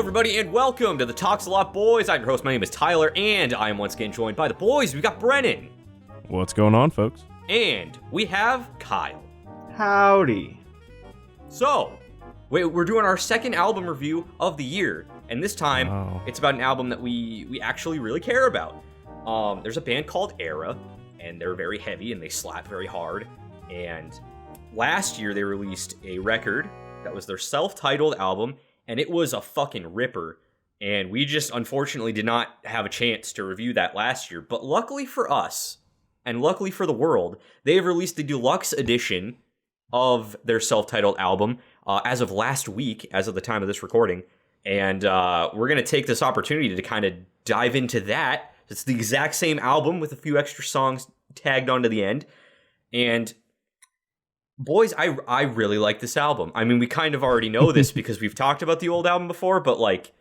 everybody, and welcome to the Talks a Lot Boys. I'm your host, my name is Tyler, and I am once again joined by the boys. We've got Brennan. What's going on, folks? And we have Kyle. Howdy. So, we're doing our second album review of the year, and this time, It's about an album that we actually really care about. There's a band called Erra, and they're very heavy, and they slap very hard, and last year they released a record that was their self-titled album, and it was a fucking ripper, and we just unfortunately did not have a chance to review that last year, but luckily for us, and luckily for the world, they have released the Deluxe Edition of their self-titled album as of last week, as of the time of this recording, and we're going to take this opportunity to kind of dive into that. It's the exact same album with a few extra songs tagged onto the end, and boys, I really like this album. I mean, we kind of already know this because we've talked about the old album before, but like,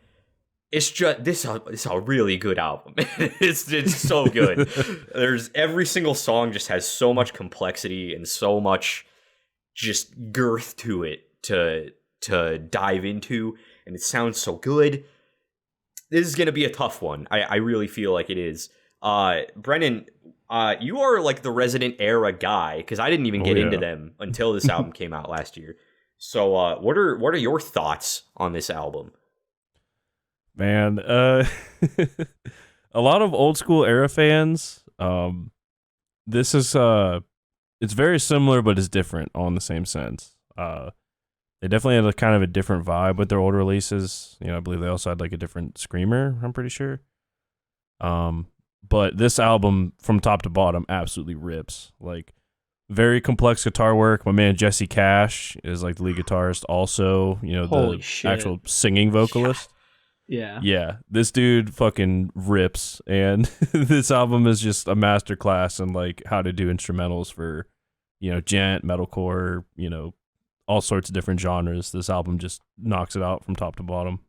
it's just it's a really good album. it's so good. There's every single song just has so much complexity and so much just girth to it to dive into, and it sounds so good. This is gonna be a tough one. I really feel like it is. Brennan, you are like the resident Erra guy, because I didn't even get into them until this album came out last year. So what are your thoughts on this album? Man, a lot of old school Erra fans, this is it's very similar but it's different all in the same sense. They definitely had a kind of a different vibe with their old releases. You know, I believe they also had like a different screamer, I'm pretty sure. But this album, from top to bottom, absolutely rips. Like, very complex guitar work. My man Jesse Cash is like the lead guitarist, also. You know, the actual singing vocalist. Yeah. This dude fucking rips, and this album is just a masterclass in like how to do instrumentals for, you know, gent, metalcore, you know, all sorts of different genres. This album just knocks it out from top to bottom.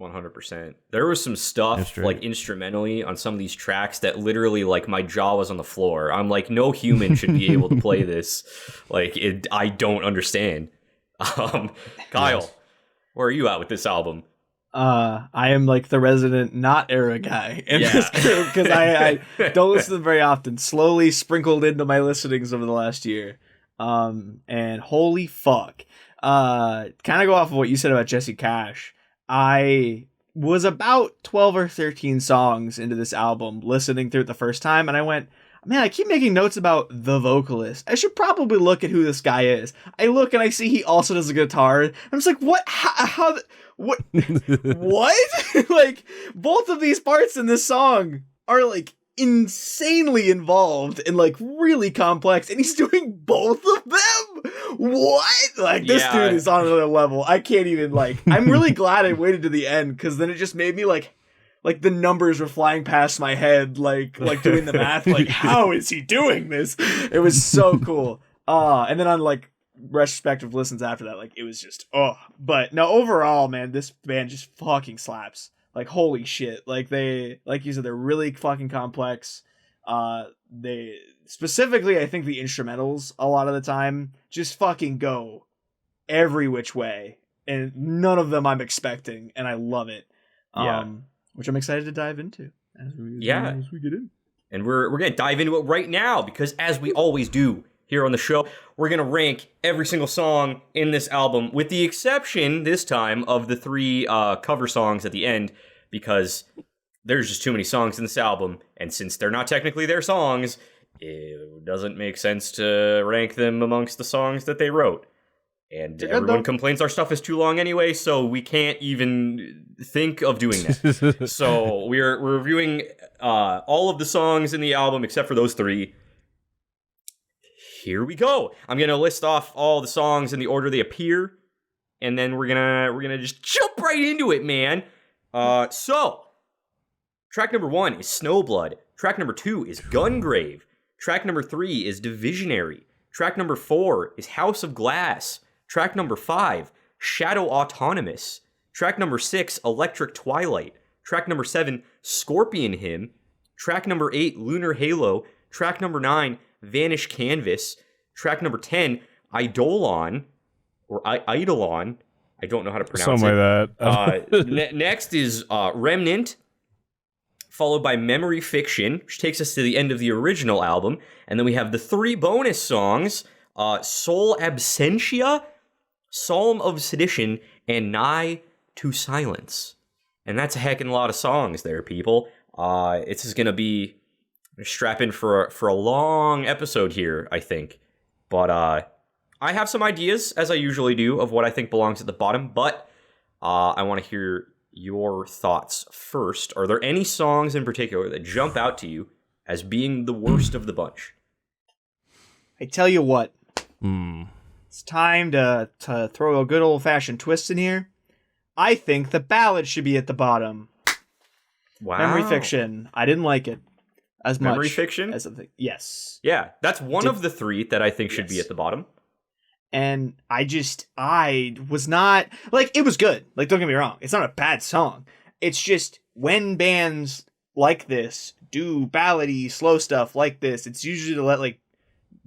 100%. There was some stuff like instrumentally on some of these tracks that literally like my jaw was on the floor. I'm like, no human should be able to play this. Like, I don't understand. Kyle, where are you at with this album? I am like the resident not Erra guy in this group, because I don't listen to them very often. Slowly sprinkled into my listenings over the last year. And holy fuck. Kind of go off of what you said about Jesse Cash. I was about 12 or 13 songs into this album, listening through it the first time, and I went, man, I keep making notes about the vocalist. I should probably look at who this guy is. I look and I see he also does a guitar. I'm just like, what? How what? What? Like, both of these parts in this song are like insanely involved and like really complex, and he's doing both of them. What? Like, this dude is on another level. I can't even like. I'm really glad I waited to the end, because then it just made me like the numbers were flying past my head, like doing the math. Like, how is he doing this? It was so cool. And then on like retrospective listens after that, like, it was just But no, overall, man, this band just fucking slaps. Like, holy shit. Like, they, like you said, they're really fucking complex. They, specifically, I think the instrumentals, a lot of the time, just fucking go every which way. And none of them I'm expecting, and I love it. Which I'm excited to dive into as we get in. And we're going to dive into it right now, because as we always do here on the show, we're going to rank every single song in this album, with the exception this time of the 3 cover songs at the end, because there's just too many songs in this album, and since they're not technically their songs, it doesn't make sense to rank them amongst the songs that they wrote. And everyone complains our stuff is too long anyway, so we can't even think of doing that. So we're reviewing all of the songs in the album except for those 3. Here we go. I'm gonna list off all the songs in the order they appear, and then we're gonna just jump right into it, man. So track number 1 is Snowblood. Track number 2 is Gungrave. Track number 3 is Divisionary. Track number 4 is House of Glass. Track number 5, Shadow Autonomous. Track number 6, Electric Twilight. Track number 7, Scorpion Hymn. Track number 8, Lunar Halo. Track number 9, Vanish Canvas. Track number 10, Eidolon, or Eidolon. I don't know how to pronounce Something like that. Next is Remnant, followed by Memory Fiction, which takes us to the end of the original album. And then we have the 3 bonus songs, Soul Absentia, Psalm of Sedition, and Nigh to Silence. And that's a heckin' lot of songs there, people. It's just going to be strap in for a long episode here, I think. But I have some ideas, as I usually do, of what I think belongs at the bottom. But I want to hear your thoughts first. Are there any songs in particular that jump out to you as being the worst of the bunch? I tell you what. It's time to throw a good old-fashioned twist in here. I think the ballad should be at the bottom. Wow. Memory Fiction. I didn't like it as much. Memory Fiction? As something. Yes. Yeah, that's one of the 3 that I think should be at the bottom. And I was not... Like, it was good. Like, don't get me wrong. It's not a bad song. It's just, when bands like this do ballady, slow stuff like this, it's usually to let, like,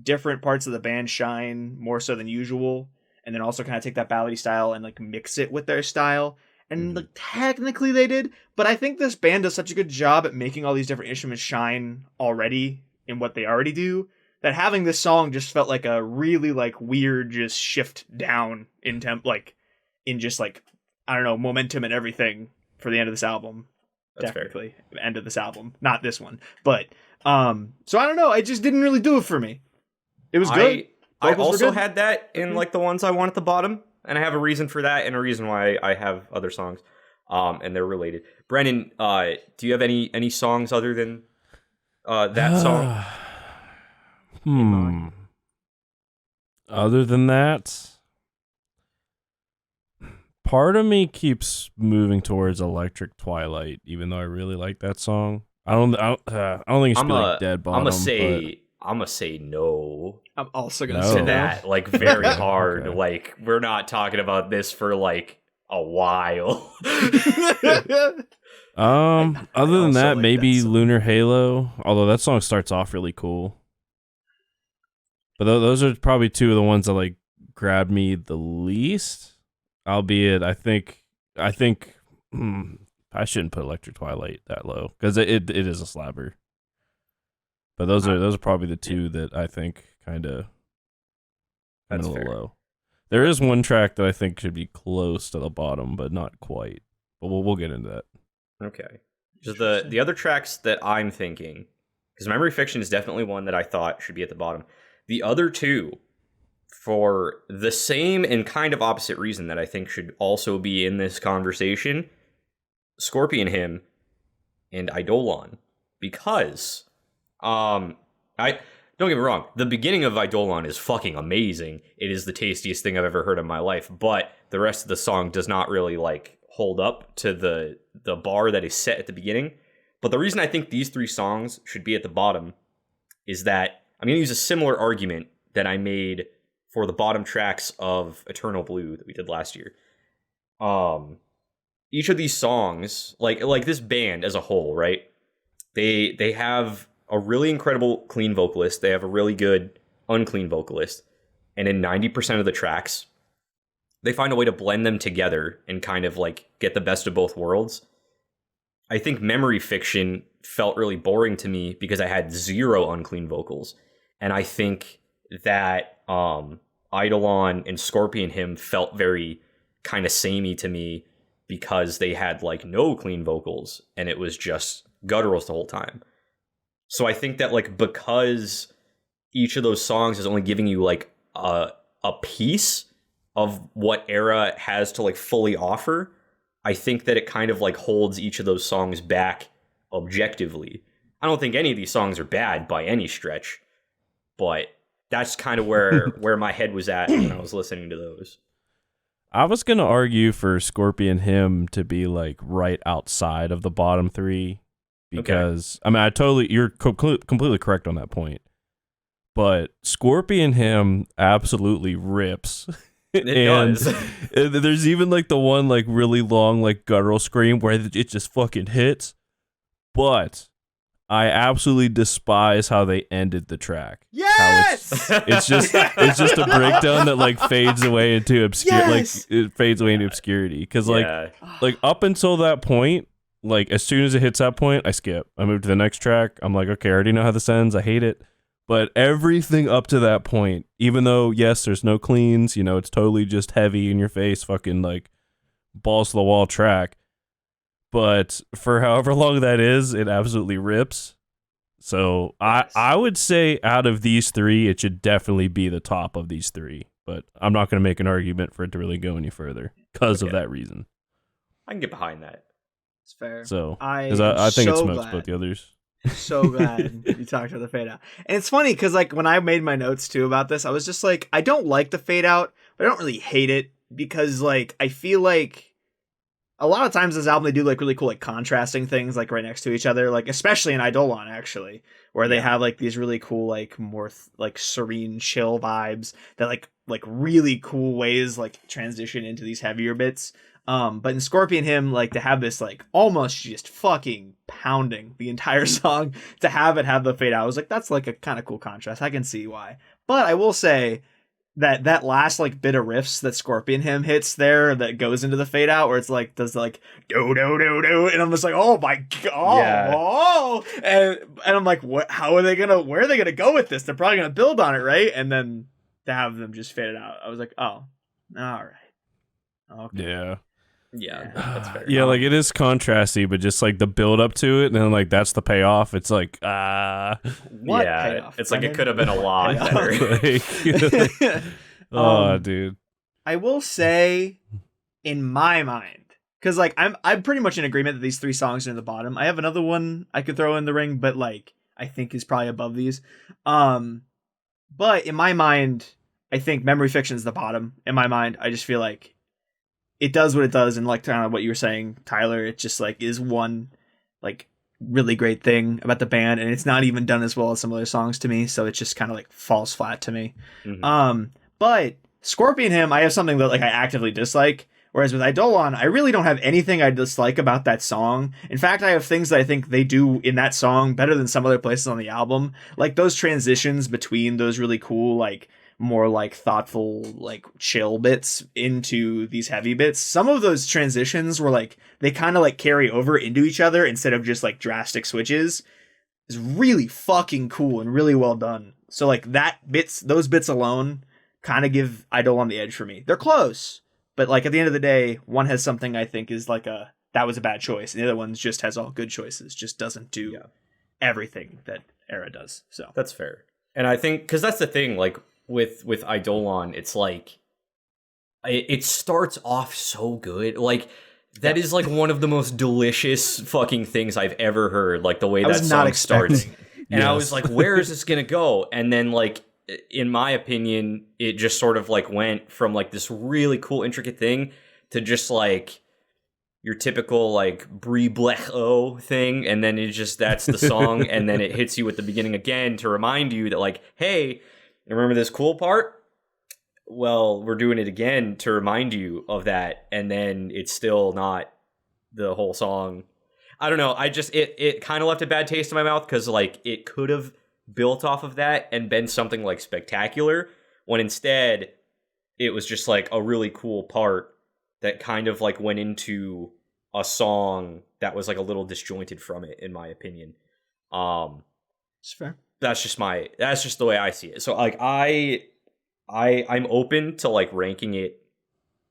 different parts of the band shine more so than usual, and then also kind of take that ballady style and like mix it with their style. And like technically they did, but I think this band does such a good job at making all these different instruments shine already in what they already do, that having this song just felt like a really like weird just shift down in like in just like, I don't know, momentum and everything for the end of this album. That's technically fair. End of this album, not this one, but so I don't know, it just didn't really do it for me. It was good. I also had that in like the ones I want at the bottom, and I have a reason for that and a reason why I have other songs, and they're related. Brennan, do you have any songs other than that song? Other than that, part of me keeps moving towards Electric Twilight, even though I really like that song. I don't think it should be like Dead Bottom. I'm gonna say no. I'm also gonna say that, like, very hard. Okay. Like, we're not talking about this for like a while. Other than that, maybe Lunar Halo. Although that song starts off really cool. But those are probably 2 of the ones that like grabbed me the least. Albeit, I think I shouldn't put Electric Twilight that low because it is a slabber. But those are probably the 2 that I think kind of a little low. There is one track that I think should be close to the bottom, but not quite. But we'll get into that. Okay. Just the other tracks that I'm thinking, because Memory Fiction is definitely one that I thought should be at the bottom. The other 2, for the same and kind of opposite reason that I think should also be in this conversation, Scorpion Hymn and Eidolon, because I don't get me wrong, the beginning of Eidolon is fucking amazing. It is the tastiest thing I've ever heard in my life, but the rest of the song does not really like hold up to the bar that is set at the beginning. But the reason I think these 3 songs should be at the bottom is that I'm going to use a similar argument that I made for the bottom tracks of Eternal Blue that we did last year. Each of these songs, like this band as a whole, right? They have a really incredible clean vocalist. They have a really good unclean vocalist. And in 90% of the tracks, they find a way to blend them together and kind of like get the best of both worlds. I think Memory Fiction felt really boring to me because I had 0 unclean vocals. And I think that Eidolon and Scorpion Hymn felt very kind of samey to me because they had like no clean vocals and it was just gutturals the whole time. So I think that like because each of those songs is only giving you like a piece of what Erra has to like fully offer, I think that it kind of like holds each of those songs back objectively. I don't think any of these songs are bad by any stretch, but that's kind of where my head was at when I was listening to those. I was going to argue for Scorpion Hymn to be like right outside of the bottom 3 because, okay. I mean, you're completely correct on that point. But Scorpion Hymn absolutely rips. It does. There's even like the one like really long like guttural scream where it just fucking hits. But I absolutely despise how they ended the track. Yes, it's just a breakdown that like fades away into obscurity. Yes! Like it fades away into obscurity because like up until that point, like as soon as it hits that point, I skip. I move to the next track. I'm like, okay, I already know how this ends. I hate it. But everything up to that point, even though yes, there's no cleans, you know, it's totally just heavy in your face, fucking like balls to the wall track. But for however long that is, it absolutely rips. So I would say out of these three, it should definitely be the top of these three. But I'm not going to make an argument for it to really go any further because of that reason. I can get behind that. It's fair. So I think it smokes both the others. So glad you talked about the fade out. And it's funny because like when I made my notes too about this, I was just like, I don't like the fade out, but I don't really hate it because like I feel like a lot of times this album they do like really cool like contrasting things like right next to each other, like especially in Eidolon actually, where they have like these really cool like more like serene chill vibes that like really cool ways like transition into these heavier bits. But in Scorpion Hymn, like to have this like almost just fucking pounding the entire song, to have it have the fade out, I was like, that's like a kind of cool contrast. I can see why. But I will say that last like bit of riffs that Scorpion Hymn hits there that goes into the fade out, where it's like does like do do do do, and I'm just like, oh my god, and I'm like, what? Where are they gonna go with this? They're probably gonna build on it, right? And then to have them just fade it out, I was like, oh, all right, okay. Yeah, that's fair. Yeah, like it is contrasty, but just like the build up to it, and then like that's the payoff. It's like what payoff? It's like it could have been a lot better. Dude. I will say, in my mind, because like I'm pretty much in agreement that these three songs are in the bottom. I have another one I could throw in the ring, but like I think is probably above these. But in my mind, I think Memory Fiction is the bottom. In my mind, I just feel like it does what it does, and like kind of what you were saying, Tyler, it just like is one like really great thing about the band, and it's not even done as well as some other songs to me, so it just kind of like falls flat to me. But Scorpion Hymn, I have something that like I actively dislike, whereas with Eidolon, I really don't have anything I dislike about that song. In fact, I have things that I think they do in that song better than some other places on the album, like those transitions between those really cool like more like thoughtful like chill bits into these heavy bits. Some of those transitions were like they kind of like carry over into each other instead of just like drastic switches. It's really fucking cool and really well done. So like those bits alone kind of give Eidolon the edge for me. They're close, but like at the end of the day, one has something I think is like that was a bad choice, and the other one just has all good choices, just doesn't do everything that Erra does. So that's fair. And I think because that's the thing, like with Eidolon, it's like it starts off so good. Like that is like one of the most delicious fucking things I've ever heard. Like the way that song starts, and I was like, where is this gonna go? And then like in my opinion, it just sort of like went from like this really cool intricate thing to just like your typical like brie blech thing, and then that's the song, and then it hits you at the beginning again to remind you that like, hey, remember this cool part? Well, we're doing it again to remind you of that, and then it's still not the whole song. I don't know. I just it kind of left a bad taste in my mouth because like it could have built off of that and been something like spectacular, when instead it was just like a really cool part that kind of like went into a song that was like a little disjointed from it, in my opinion. It's fair. That's just the way I see it. So like I'm open to like ranking it.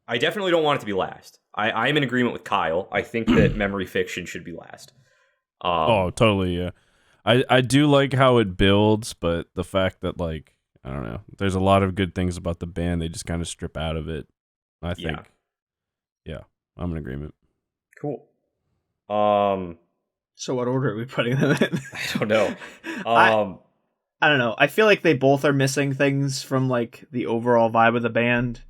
I definitely don't want it to be last. I'm in agreement with Kyle. I think that Memory Fiction should be last. Totally, yeah. I do like how it builds, but the fact that like I don't know, there's a lot of good things about the band they just kind of strip out of it. I think. Yeah, I'm in agreement. Cool. So what order are we putting them in? I don't know. I don't know. I feel like they both are missing things from like the overall vibe of the band.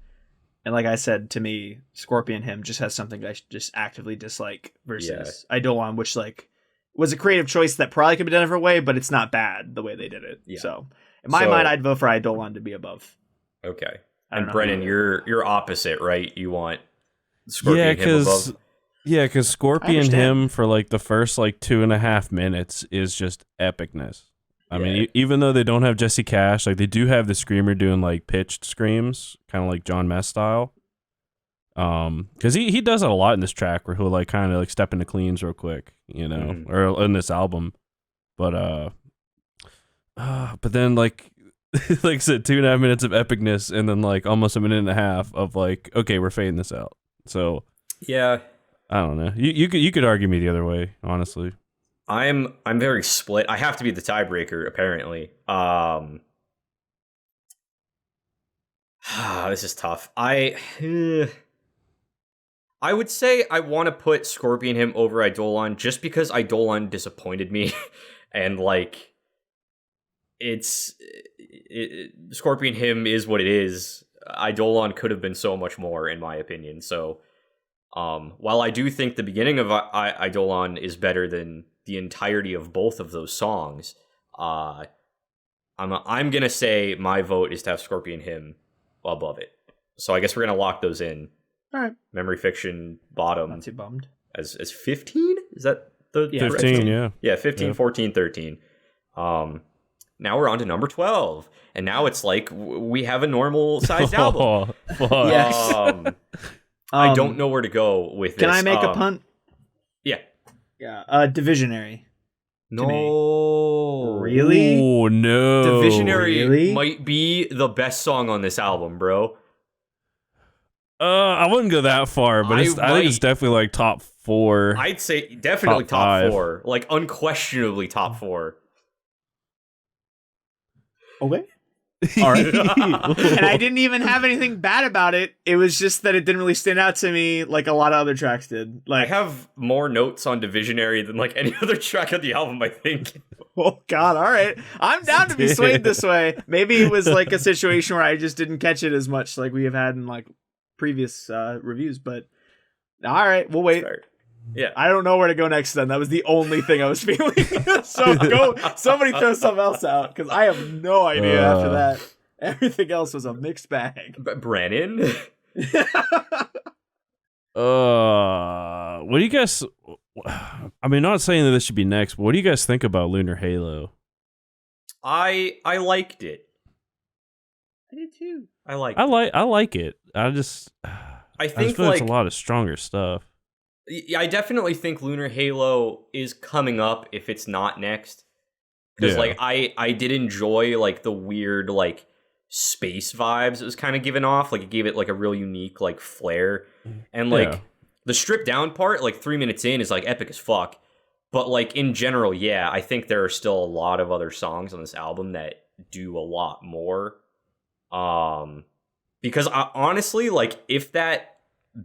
And like I said, to me, Scorpion Hymn just has something I just actively dislike versus Eidolon, which like was a creative choice that probably could be done a different way, but it's not bad the way they did it. Yeah. So in my mind, I'd vote for Eidolon to be above. Okay. And Brennan, you're opposite, right? You want Scorpion Hymn above? Yeah, because Scorpion Hymn for like the first like 2.5 minutes is just epicness. I mean, even though they don't have Jesse Cash, like they do have the screamer doing like pitched screams, kind of like John Mess style. Because he does that a lot in this track where he'll like kind of like step into cleans real quick, you know, or in this album. But then like like I said, 2.5 minutes of epicness, and then like almost 1.5 minutes of like, okay, we're fading this out. So yeah, I don't know. You could argue me the other way, honestly. I'm very split. I have to be the tiebreaker, apparently. This is tough. I would say I want to put Scorpion Hymn over Eidolon just because Eidolon disappointed me, and like Scorpion Hymn is what it is. Eidolon could have been so much more, in my opinion. So, while I do think the beginning of Eidolon is better than the entirety of both of those songs, I'm gonna say my vote is to have Scorpion Hymn above it. So I guess we're gonna lock those in. All right. Memory Fiction bottom. Not too bummed. As 15? Is that the 15? Yeah, 15, 14, 13. Now we're on to number 12, and now it's like we have a normal sized album. Yes. I don't know where to go with this. Can I make a punt? Yeah. Yeah. Divisionary. No. Really? Oh no. Divisionary might be the best song on this album, bro. I wouldn't go that far, but I think it's definitely like top 4. I'd say definitely top 4. Like unquestionably top 4. Okay. All right. And I didn't even have anything bad about it. It was just that it didn't really stand out to me like a lot of other tracks did. Like, I have more notes on Divisionary than like any other track of the album, I think. Oh God! All right, I'm down to be swayed this way. Maybe it was like a situation where I just didn't catch it as much, like we have had in like previous reviews. But all right, we'll wait. Yeah, I don't know where to go next. Then that was the only thing I was feeling. So go, somebody throw something else out because I have no idea after that. Everything else was a mixed bag. Brennan. What do you guys? I mean, not saying that this should be next, but what do you guys think about Lunar Halo? I liked it. I did too. I like it. I think like it's a lot of stronger stuff. I definitely think Lunar Halo is coming up if it's not next. Because like I did enjoy like the weird like space vibes it was kind of giving off. Like it gave it like a real unique like flair. And like the stripped down part, like 3 minutes in, is like epic as fuck. But like in general, yeah, I think there are still a lot of other songs on this album that do a lot more. Because honestly, like if that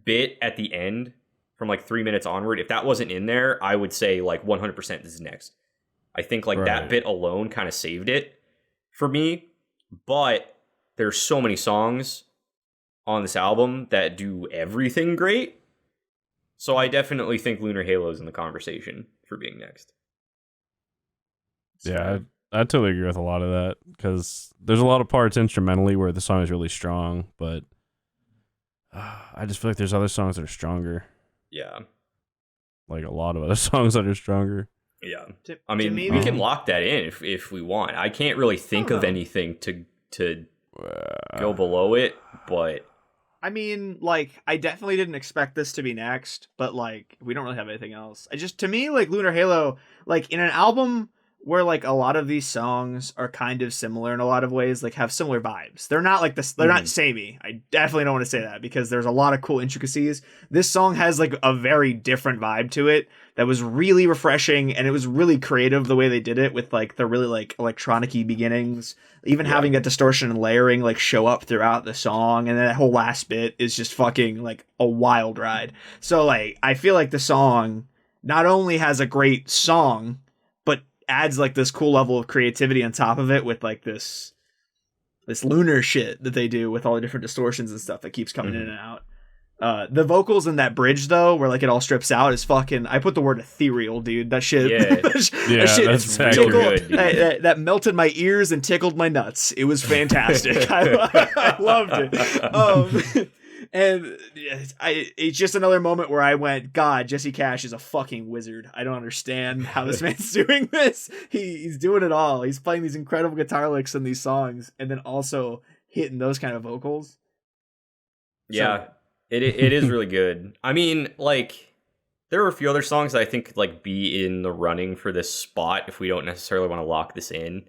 bit at the end from like 3 minutes onward, if that wasn't in there, I would say like 100% this is next. I think like that bit alone kind of saved it for me. But there's so many songs on this album that do everything great. So I definitely think Lunar Halo is in the conversation for being next. Yeah, I totally agree with a lot of that because there's a lot of parts instrumentally where the song is really strong, but I just feel like there's other songs that are stronger. Yeah. Like a lot of other songs that are stronger. Yeah. I mean, we can lock that in if we want. I can't really think of anything to go below it, but I mean, like, I definitely didn't expect this to be next, but like, we don't really have anything else. To me, like, Lunar Halo, like, in an album where like a lot of these songs are kind of similar in a lot of ways, like have similar vibes. They're not like this. They're not samey. I definitely don't want to say that because there's a lot of cool intricacies. This song has like a very different vibe to it that was really refreshing, and it was really creative the way they did it with like the really like electronic-y beginnings, even having that distortion and layering like show up throughout the song, and then that whole last bit is just fucking like a wild ride. So like I feel like the song not only has a great song, but adds like this cool level of creativity on top of it with like this lunar shit that they do with all the different distortions and stuff that keeps coming in and out. The vocals in that bridge though, where like it all strips out, is fucking. I put the word ethereal, dude. That shit. Yeah, that shit that's real good. That melted my ears and tickled my nuts. It was fantastic. I loved it. And it's just another moment where I went, God, Jesse Cash is a fucking wizard. I don't understand how this man's doing this. He's doing it all. He's playing these incredible guitar licks in these songs, and then also hitting those kind of vocals. Yeah, so. it is really good. I mean, like, there are a few other songs that I think could, like, be in the running for this spot if we don't necessarily want to lock this in.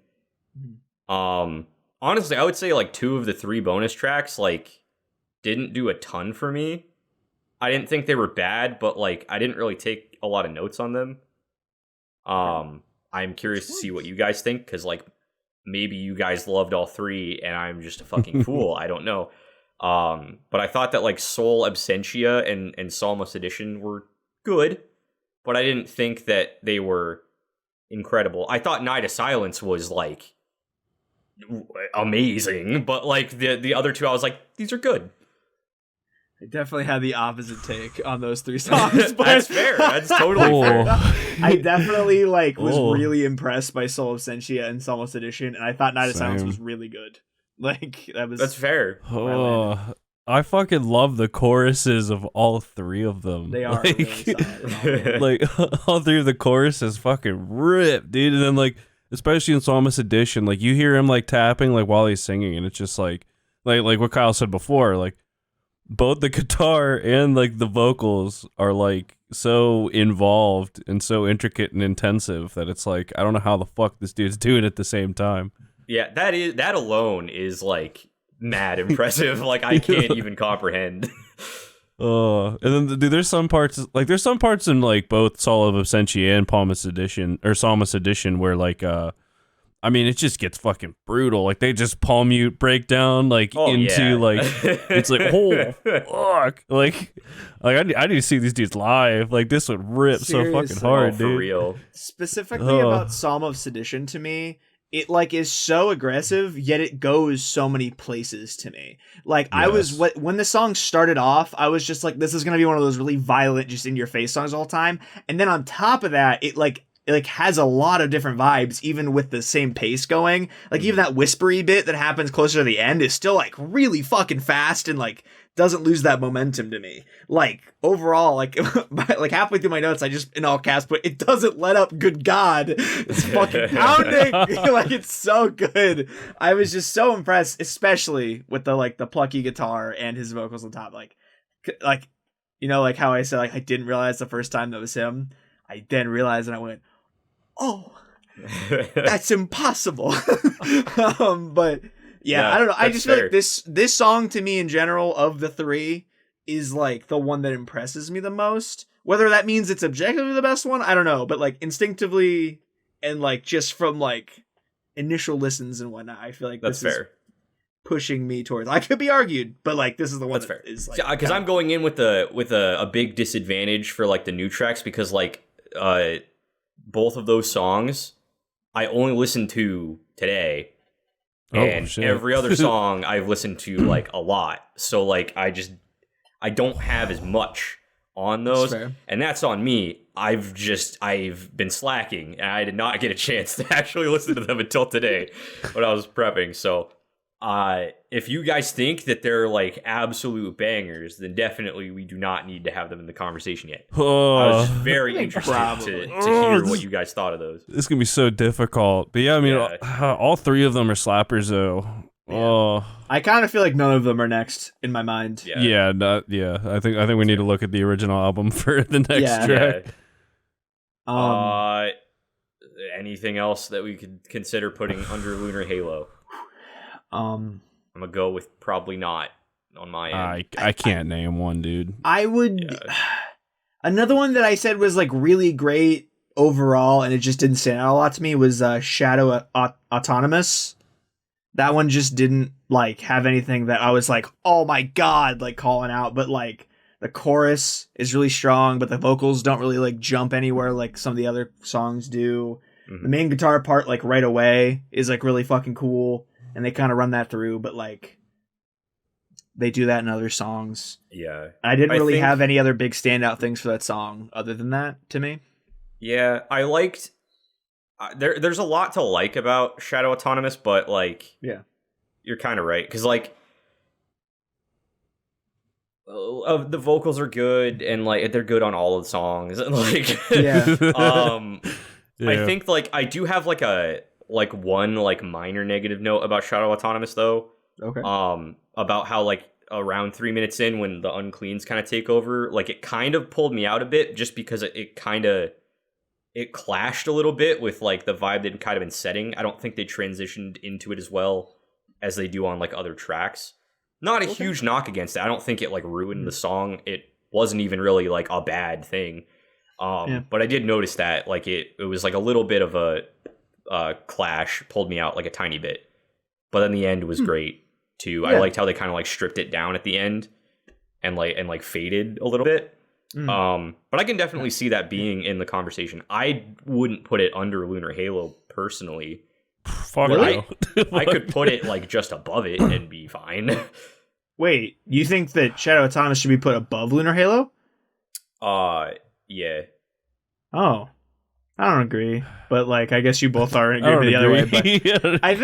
Honestly, I would say, like, 2 of the 3 bonus tracks, like, didn't do a ton for me. I didn't think they were bad, but, like, I didn't really take a lot of notes on them. I'm curious to see what you guys think, because, like, maybe you guys loved all 3 and I'm just a fucking fool. I don't know. But I thought that, like, Soul Absentia and Psalmist Edition were good, but I didn't think that they were incredible. I thought Night of Silence was, like, amazing, but, like, the other 2, I was like, these are good. I definitely had the opposite take on those 3 songs. But That's fair. That's totally fair. I definitely, like, was really impressed by Soul Absentia and Psalmist Edition, and I thought Night of Silence was really good. Like, that's fair. I fucking love the choruses of all 3 of them. They are really solid. Like, all 3 of the choruses fucking rip, dude. And then, like, especially in Psalmist Edition, like, you hear him, like, tapping, like, while he's singing, and it's just like what Kyle said before, like, both the guitar and, like, the vocals are, like, so involved and so intricate and intensive that it's like, I don't know how the fuck this dude's doing it at the same time. Yeah, that alone is, like, mad impressive. Like, I can't even comprehend. And then, dude, there's some parts in, like, both Soul of Absentia and Psalmist Edition where, like, I mean, it just gets fucking brutal. Like, they just palm mute breakdown, like, like, it's like, oh, fuck. Like I need to see these dudes live. Like, this would rip so fucking hard, dude. For real. Specifically about Psalm of Sedition, to me, it, like, is so aggressive, yet it goes so many places to me. Like, yes. When the song started off, I was just like, this is going to be one of those really violent, just in your face songs all the time. And then on top of that, it has a lot of different vibes, even with the same pace going. Like, even that whispery bit that happens closer to the end is still, like, really fucking fast and, like, doesn't lose that momentum to me. Like, overall, like, like, halfway through my notes, I just, in all caps, but it doesn't let up. Good God. It's fucking pounding. Like, it's so good. I was just so impressed, especially with the, like, the plucky guitar and his vocals on top. Like, you know, like how I said, like, I didn't realize the first time that was him. I then realized and I went, oh, that's impossible. But yeah, I don't know. I just feel like this song, to me in general, of the 3, is, like, the one that impresses me the most. Whether that means it's objectively the best one, I don't know. But, like, instinctively and, like, just from, like, initial listens and whatnot, I feel like that's this is pushing me towards. I could be argued, but, like, this is the one that's that fair. Is, like, because I'm going in with a big disadvantage for, like, the new tracks, because, like, both of those songs I only listened to today, and every other song I've listened to, like, a lot. So, like, I don't have as much on those, and that's on me. I've been slacking, and I did not get a chance to actually listen to them until today when I was prepping. So if you guys think that they're, like, absolute bangers, then definitely we do not need to have them in the conversation yet. I was just very interested to hear what you guys thought of those. This is gonna be so difficult, but yeah, I mean, all 3 of them are slappers, though. Yeah. I kind of feel like none of them are next in my mind. Yeah. I think we need to look at the original album for the next track. Yeah. Anything else that we could consider putting under Lunar Halo? I'm gonna go with probably not on my end. I can't name one, dude. I would. Another one that I said was, like, really great overall, and it just didn't stand out a lot to me, was Shadow Autonomous. That one just didn't, like, have anything that I was like, oh my God, like, calling out. But, like, the chorus is really strong, but the vocals don't really, like, jump anywhere like some of the other songs do. Mm-hmm. The main guitar part, like, right away is, like, really fucking cool. And they kind of run that through, but, like, they do that in other songs. Yeah. I didn't really have any other big standout things for that song other than that, to me. Yeah, I liked... There's a lot to like about Shadow Autonomous, but, like... Yeah. You're kind of right, because, like... the vocals are good, and like they're good on all of the songs. Like, I think like I do have like one like minor negative note about Shadow Autonomous though. Okay. About how like around 3 minutes in, when the uncleans kind of take over, like it kind of pulled me out a bit, just because it clashed a little bit with like the vibe they'd kind of been setting. I don't think they transitioned into it as well as they do on like other tracks. Not a huge knock against it. I don't think it like ruined the song. It wasn't even really like a bad thing. But I did notice that like it was like a little bit of a clash, pulled me out like a tiny bit. But then the end was great too. I liked how they kind of like stripped it down at the end and like faded a little bit. But I can definitely see that being in the conversation. I wouldn't put it under Lunar Halo personally. Fuck really? I could put it like just above it and be fine. Wait, you think that Shadow Autonomous should be put above Lunar Halo? Yeah. Oh, I don't agree, but like I guess you both are agreeing the other way. But I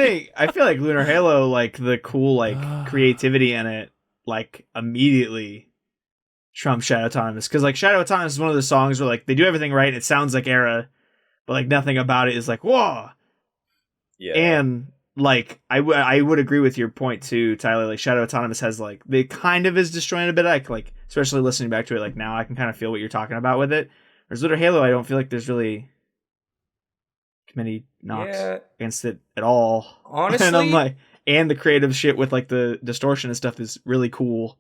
feel like Lunar Halo, like the cool like creativity in it, like immediately trumps Shadow Autonomous, because like Shadow Autonomous is one of the songs where like they do everything right and it sounds like Erra, but like nothing about it is like whoa. Yeah. And like I would agree with your point too, Tyler. Like Shadow Autonomous has like they kind of is destroying a bit. Like especially listening back to it, like now I can kind of feel what you're talking about with it. Whereas Lunar Halo, I don't feel like there's really many knocks against it at all. Honestly, and I'm like, and the creative shit with like the distortion and stuff is really cool.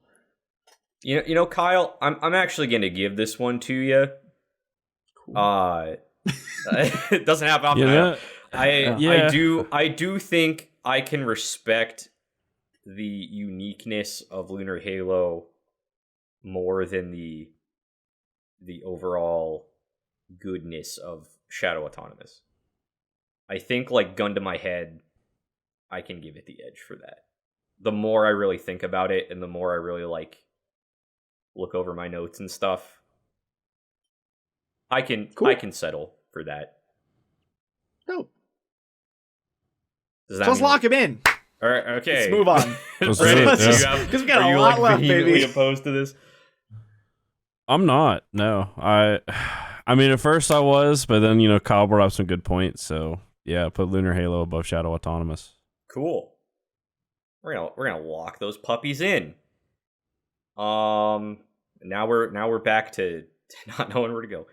You know, Kyle, I'm actually gonna give this one to you. Cool. It doesn't happen often. I do think I can respect the uniqueness of Lunar Halo more than the overall goodness of Shadow Autonomous. I think, like, gun to my head, I can give it the edge for that. The more I really think about it, and the more I really, like, look over my notes and stuff, I can settle for that. Dope. So let's lock him in. All right, okay. Let's move on. Because we got a lot left, baby. Opposed to this? I'm not. No, I mean, at first I was, but then Kyle brought up some good points. So yeah, put Lunar Halo above Shadow Autonomous. Cool. We're gonna lock those puppies in. Now we're back to not knowing where to go.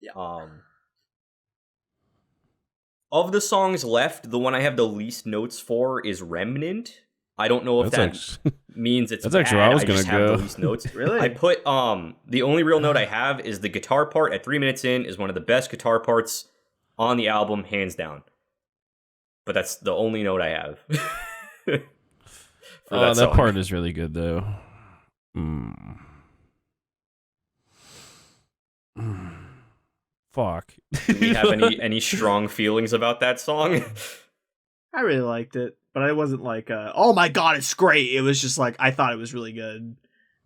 Yeah. Of the songs left, the one I have the least notes for is Remnant. I don't know if that means it's that's bad. Actually where I was just gonna have go. the least notes. Really? I put the only real note I have is the guitar part at 3 minutes in is one of the best guitar parts on the album, hands down. But that's the only note I have. that song. Part is really good though. Fuck. Do we have any strong feelings about that song? I really liked it, but I wasn't like, oh my god, it's great. It was just like, I thought it was really good.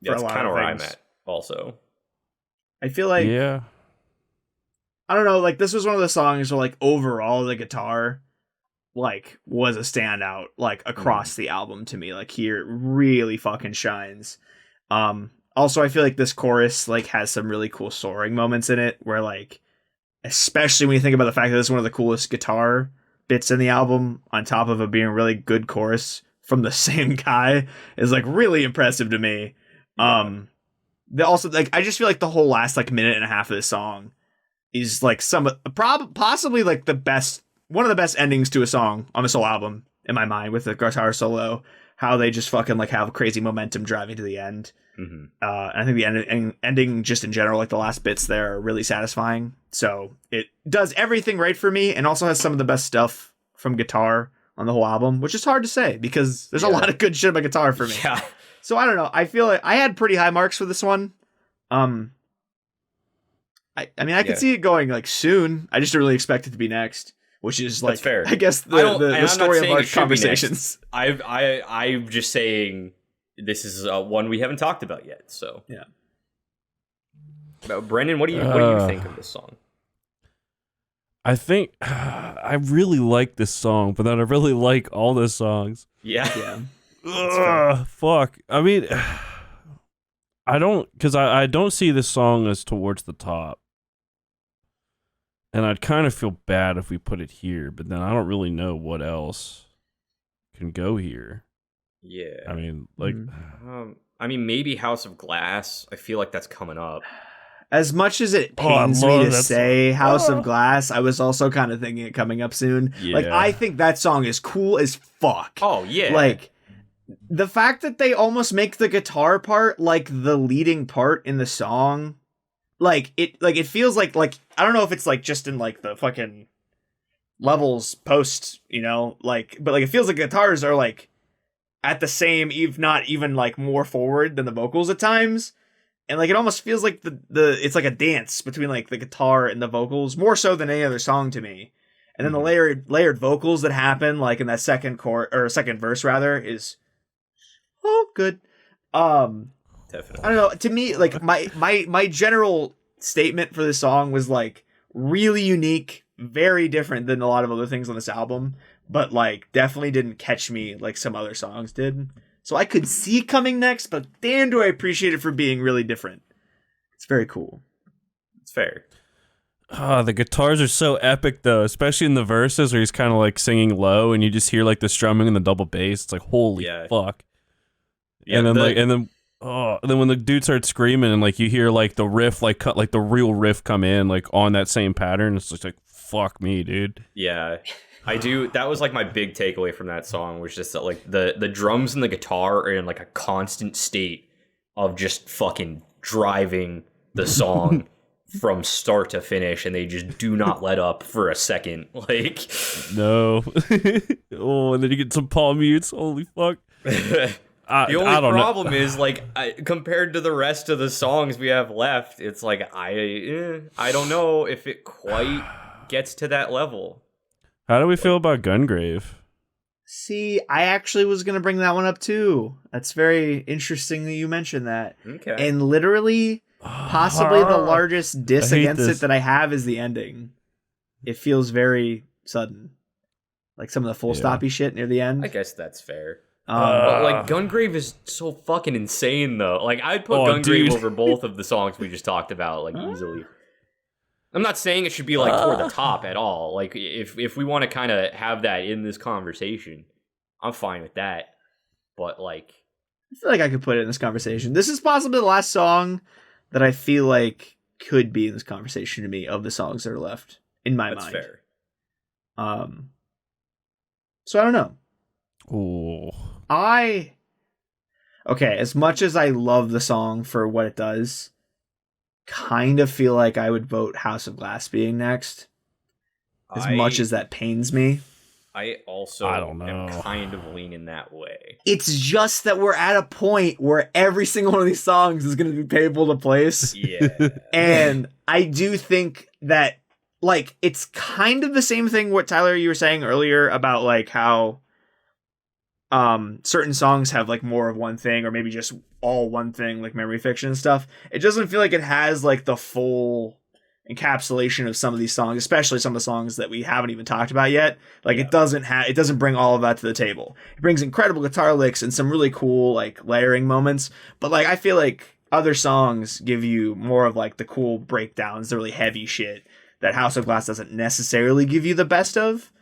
That's kind of where I'm at, also. I feel like, I don't know, like, this was one of the songs where, like, overall, the guitar, like, was a standout, like, across the album to me. Like, here, it really fucking shines. Also, I feel like this chorus, like, has some really cool soaring moments in it, where, like, especially when you think about the fact that this is one of the coolest guitar bits in the album, on top of it being a really good chorus from the same guy, is like really impressive to me. Also, like, I just feel like the whole last like minute and a half of this song is like possibly like one of the best endings to a song on this whole album in my mind, with the guitar solo, how they just fucking like have crazy momentum driving to the end. And I think the ending just in general, like the last bits there, are really satisfying. So it does everything right for me, and also has some of the best stuff from guitar on the whole album, which is hard to say because there's a lot of good shit about guitar for me. Yeah. So I don't know. I feel like I had pretty high marks for this one. I mean, I could see it going like soon. I just didn't really expect it to be next, which is like, that's fair. I guess the story of our conversations. I'm just saying this is one we haven't talked about yet. So yeah. Brendan, what do you think of this song? I think I really like this song, but then I really like all the songs. Yeah. Fuck. I mean, I don't see this song as towards the top. And I'd kind of feel bad if we put it here, but then I don't really know what else can go here. Yeah. I mean, like... maybe House of Glass. I feel like that's coming up. As much as it pains me to say House of Glass, I was also kind of thinking it coming up soon. Yeah. Like, I think that song is cool as fuck. Oh, yeah. Like, the fact that they almost make the guitar part like the leading part in the song, it feels like I don't know if it's like just in like the fucking levels post, but like it feels like guitars are like at the same, if not even like more forward than the vocals at times. And like it almost feels like the it's like a dance between like the guitar and the vocals, more so than any other song to me. And then the layered vocals that happen like in that second verse rather is good. Definitely. I don't know. To me, like my general statement for this song was like really unique, very different than a lot of other things on this album, but like definitely didn't catch me like some other songs did. So I could see coming next, but damn do I appreciate it for being really different. It's very cool. It's fair. The guitars are so epic though, especially in the verses where he's kind of like singing low and you just hear like the strumming and the double bass. It's like, holy fuck. Yeah, and then when the dude starts screaming and like you hear like the riff like cut like the real riff come in like on that same pattern, it's just like fuck me, dude. Yeah. I do. That was like my big takeaway from that song was just that like the drums and the guitar are in like a constant state of just fucking driving the song from start to finish, and they just do not let up for a second. Like no. And then you get some palm mutes. Holy fuck. The only problem is like compared to the rest of the songs we have left, it's like I don't know if it quite gets to that level. How do we feel about Gungrave? See, I actually was going to bring that one up too. That's very interesting that you mentioned that. Okay. And literally, possibly the largest diss against it that I have is the ending. It feels very sudden. Like some of the full stoppy shit near the end. I guess that's fair. But like Gungrave is so fucking insane though. Like I'd put Gungrave over both of the songs we just talked about like easily. I'm not saying it should be like toward the top at all. Like if we want to kind of have that in this conversation, I'm fine with that. But like, I feel like I could put it in this conversation. This is possibly the last song that I feel like could be in this conversation to me of the songs that are left in my mind. That's fair. So I don't know. Ooh. Okay, as much as I love the song for what it does, kind of feel like I would vote House of Glass being next. As much as that pains me. I don't know. Am kind of leaning that way. It's just that we're at a point where every single one of these songs is going to be payable to place. Yeah. And I do think that, like, it's kind of the same thing what Tyler, you were saying earlier about, like, how certain songs have, like, more of one thing or maybe just all one thing, like memory fiction and stuff. It doesn't feel like it has, like, the full encapsulation of some of these songs, especially some of the songs that we haven't even talked about yet. Like it doesn't bring all of that to the table. It brings incredible guitar licks and some really cool like layering moments, but like I feel like other songs give you more of like the cool breakdowns, the really heavy shit that House of Glass doesn't necessarily give you the best of.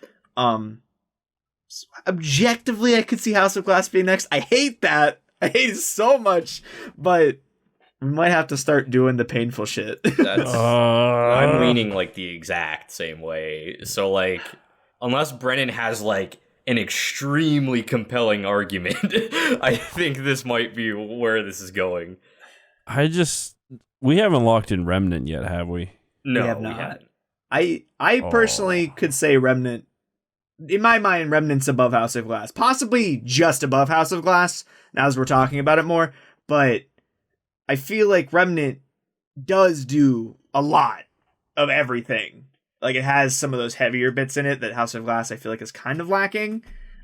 Objectively I could see House of Glass being next. I hate that. I hate it so much, but we might have to start doing the painful shit. I'm leaning like the exact same way. So like, unless Brennan has like an extremely compelling argument, I think this might be where this is going. We haven't locked in Remnant yet, have we? No, we haven't. I personally could say Remnant. In my mind, Remnant's above House of Glass. Possibly just above House of Glass, now as we're talking about it more. But I feel like Remnant does do a lot of everything. Like it has some of those heavier bits in it that House of Glass I feel like is kind of lacking.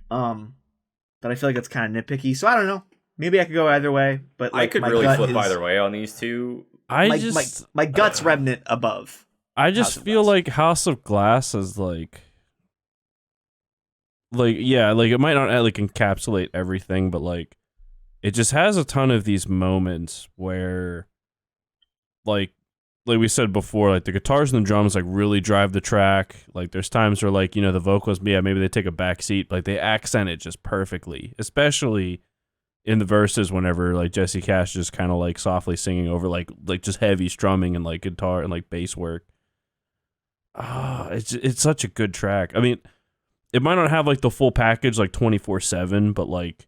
But I feel like it's kind of nitpicky. So I don't know. Maybe I could go either way. But like, I could really flip either way on these two. My gut's Remnant above. I just feel like House of Glass is like yeah, like it might not like encapsulate everything, but like it just has a ton of these moments where, like we said before, like the guitars and the drums like really drive the track. Like there's times where like, you know, the vocals, maybe they take a back seat, but like they accent it just perfectly, especially in the verses whenever like Jesse Cash just kind of like softly singing over like just heavy strumming and like guitar and like bass work. It's such a good track. I mean, it might not have like the full package like 24/7, but like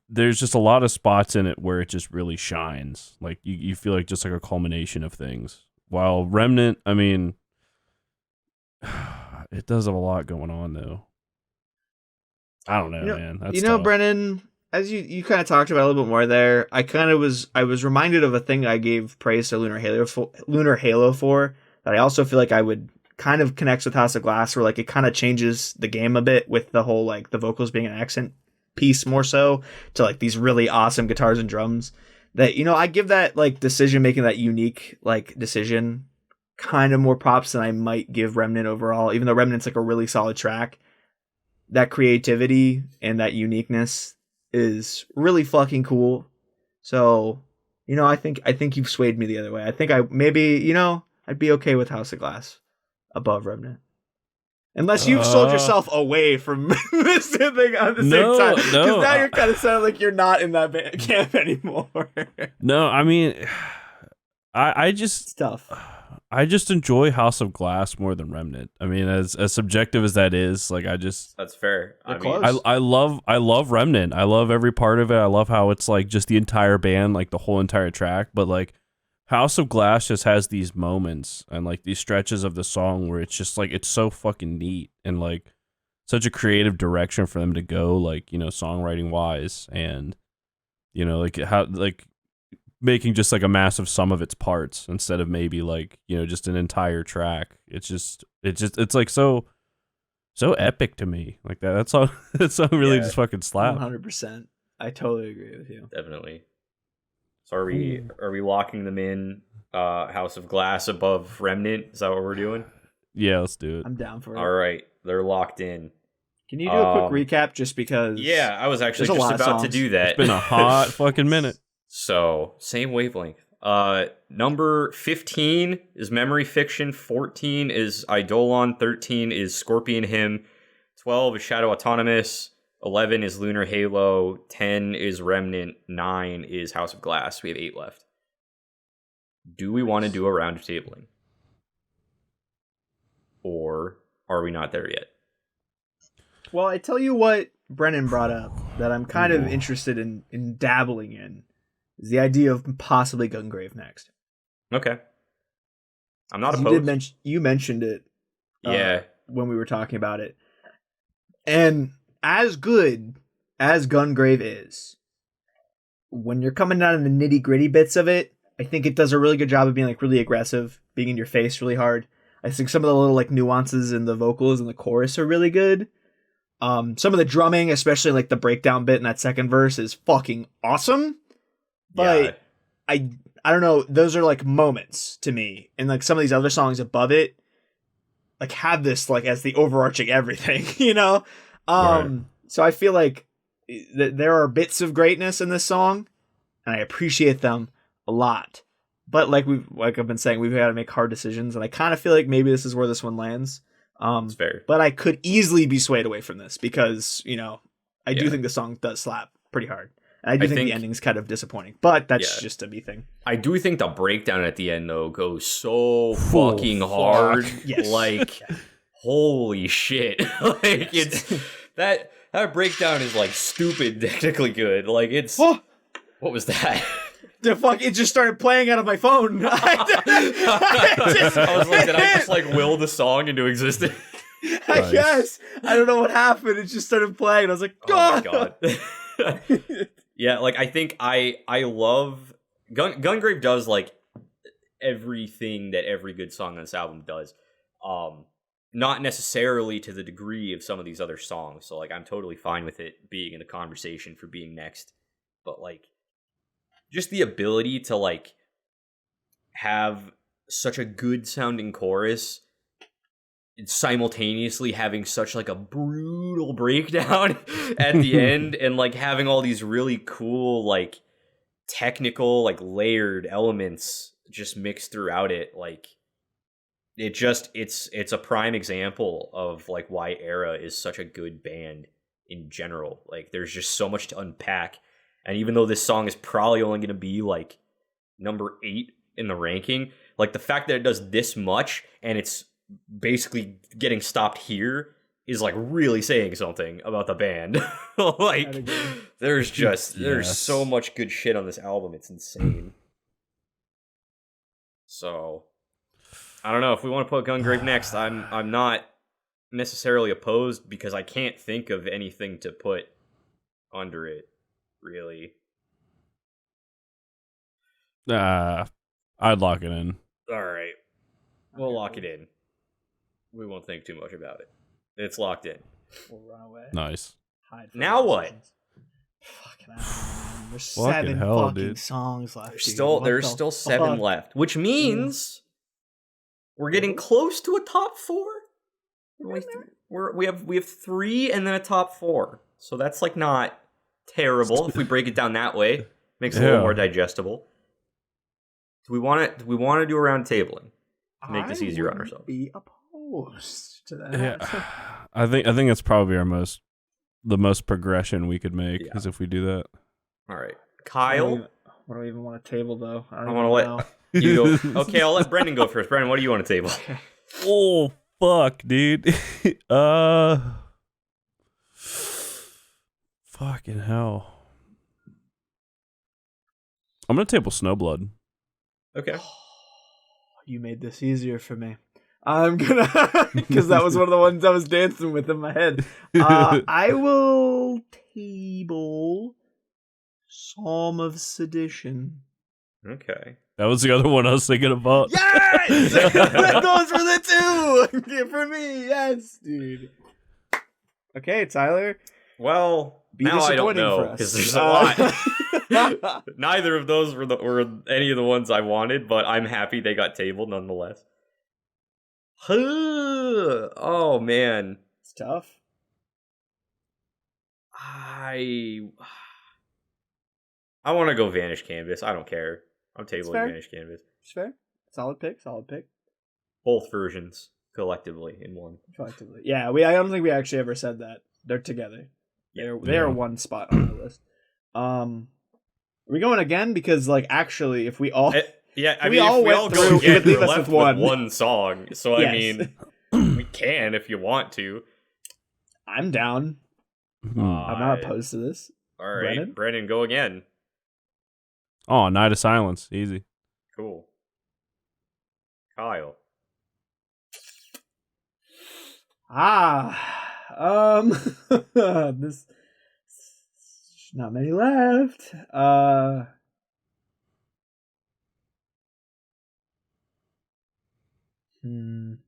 there's just a lot of spots in it where it just really shines. Like you feel like just like a culmination of things. While Remnant, I mean, it does have a lot going on though. I don't know, man. That's tough. Brennan, as you kind of talked about a little bit more there, I was reminded of a thing I gave praise to Lunar Halo for that I also feel like I would kind of connects with House of Glass, where like it kind of changes the game a bit with the whole like the vocals being an accent piece more so to like these really awesome guitars and drums. That, you know, I give that like decision making, that unique like decision, kind of more props than I might give Remnant overall, even though Remnant's like a really solid track. That creativity and that uniqueness is really fucking cool. So, you know, I think you've swayed me the other way. I think I'd be okay with House of Glass above Remnant. Unless you've sold yourself away from this thing at the same time. Because now you're kind of sounding like you're not in that camp anymore. No, I mean, I just... It's tough. I just enjoy House of Glass more than Remnant. I mean, as subjective as that is, like that's fair. I love Remnant. I love every part of it. I love how it's like just the entire band, like the whole entire track. But like House of Glass just has these moments and like these stretches of the song where it's just like it's so fucking neat and like such a creative direction for them to go, like, you know, songwriting wise, and you know, like how like making just like a massive sum of its parts instead of maybe like, you know, just an entire track. It's like so epic to me. Like that song really just fucking slaps. 100%. I totally agree with you. Definitely. So are we locking them in, House of Glass above Remnant? Is that what we're doing? Yeah, let's do it. I'm down for it. All right, they're locked in. Can you do a quick recap just because? Yeah, I was actually just about to do that. It's been a hot fucking minute. So, same wavelength. Number 15 is Memory Fiction, 14 is Eidolon, 13 is Scorpion Hymn, 12 is Shadow Autonomous, 11 is Lunar Halo, 10 is Remnant, 9 is House of Glass. We have 8 left. Do we want to do a round of tabling? Or are we not there yet? Well, I tell you what Brennan brought up that I'm kind of interested in dabbling in. Is the idea of possibly Gungrave next. Okay. I'm not opposed. You mentioned it. Yeah. When we were talking about it. And as good as Gungrave is, when you're coming down to the nitty gritty bits of it, I think it does a really good job of being like really aggressive, being in your face really hard. I think some of the little like nuances in the vocals and the chorus are really good. Some of the drumming, especially like the breakdown bit in that second verse, is fucking awesome. But yeah. I don't know, those are like moments to me. And like some of these other songs above it like have this like as the overarching everything, you know? Right. So I feel like there are bits of greatness in this song and I appreciate them a lot. But like I've been saying, we've got to make hard decisions, and I kind of feel like maybe this is where this one lands. It's fair. But I could easily be swayed away from this because, you know, I do think the song does slap pretty hard. I think the ending's kind of disappointing, but that's just a me thing. I do think the breakdown at the end, though, goes so fucking hard. Yes. Like, holy shit. Like, it's... that breakdown is, like, stupid technically good. Like, it's... What was that? The fuck, it just started playing out of my phone. I was like, did I just, like, will the song into existence? I guess. I don't know what happened. It just started playing, and I was like, God. Oh, my God. Yeah, like, I think I love... Gungrave does, like, everything that every good song on this album does. Not necessarily to the degree of some of these other songs. So, like, I'm totally fine with it being in the conversation for being next. But, like, just the ability to, like, have such a good-sounding chorus simultaneously having such like a brutal breakdown at the end, and like having all these really cool like technical like layered elements just mixed throughout it. Like it's a prime example of like why Erra is such a good band in general. Like there's just so much to unpack, and even though this song is probably only going to be like number 8 in the ranking, like the fact that it does this much and it's basically getting stopped here is like really saying something about the band. Like there's so much good shit on this album, it's insane. So I don't know if we want to put Gungrave next. I'm not necessarily opposed, because I can't think of anything to put under it really. I'd lock it in. All right, we'll lock it in. We won't think too much about it. It's locked in. We'll run away. Nice. Now what? Fucking hell, there's Fucking 7 hell, fucking dude. songs left. There's still 7 left, which means we're getting close to a top 4. We have 3 and then a top 4, so that's like not terrible if we break it down that way. Makes it a little more digestible. Do we want to do a round tabling to make this easier on ourselves? Be opposed to that. Yeah. I think that's probably the most progression we could make is if we do that. All right, Kyle. What do I even want to table though? I want to let you go. Okay, I'll let Brendan go first. Brendan, what do you want to table? Okay. Oh fuck, dude. Fucking hell. I'm gonna table Snowblood. Okay. You made this easier for me. I'm gonna, because that was one of the ones I was dancing with in my head. I will table Psalm of Sedition. Okay. That was the other one I was thinking about. Yes! That goes for the 2! For me, yes, dude. Okay, Tyler. Well, now I don't know, because there's a lot. Neither of those were any of the ones I wanted, but I'm happy they got tabled nonetheless. Oh, man. It's tough. I want to go Vanish Canvas. I don't care. I'm tabling Vanish Canvas. It's fair. Solid pick. Both versions collectively in one. Collectively. Yeah, I don't think we actually ever said that. They're together. They're one spot on the list. Are we going again? Because like actually if we all if we all go again, we're left with one song. So I mean we can if you want to. I'm down. I'm not opposed to this. All right, Brennan, go again. Oh, Night of Silence. Easy. Cool. Kyle. This not many left. What do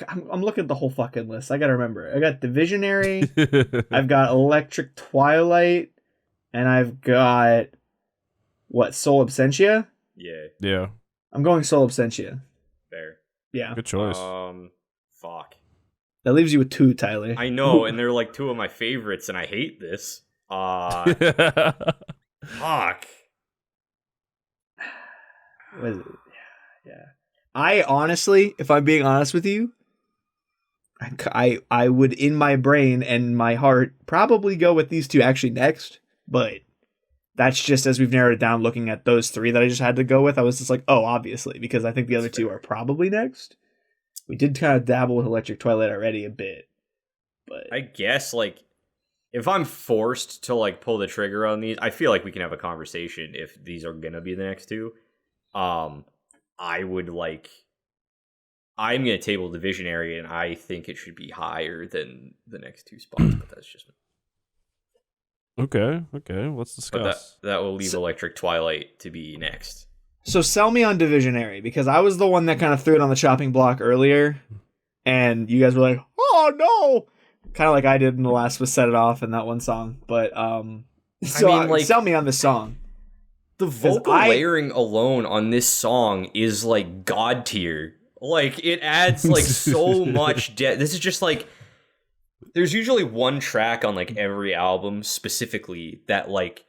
I'm looking at the whole fucking list. I gotta remember. I got Divisionary. I've got Electric Twilight, and I've got Soul Absentia? Yeah. I'm going Soul Absentia. Fair. Yeah. Good choice. Fuck. That leaves you with 2, Tyler. I know, and they're like 2 of my favorites, and I hate this. Fuck. What is it? Yeah. I honestly, if I'm being honest with you, I would in my brain and my heart probably go with these 2 actually next, but that's just as we've narrowed it down looking at those 3 that I just had to go with. I was just like, oh, obviously, because I think the other 2 are probably next. We did kind of dabble with Electric Twilight already a bit, but I guess like if I'm forced to like pull the trigger on these, I feel like we can have a conversation if these are gonna be the next 2. I would like. I'm gonna table the Visionary, and I think it should be higher than the next 2 spots, but that's just me. Okay. Let's discuss. But that will leave Electric Twilight to be next. So sell me on Divisionary, because I was the one that kind of threw it on the chopping block earlier, and you guys were like, "Oh no!" Kind of like I did in the last with "Set It Off" and that one song. But sell me on this song. The vocal layering alone on this song is like god tier. Like, it adds, like, so much depth. This is just, like, there's usually one track on, like, every album specifically that, like,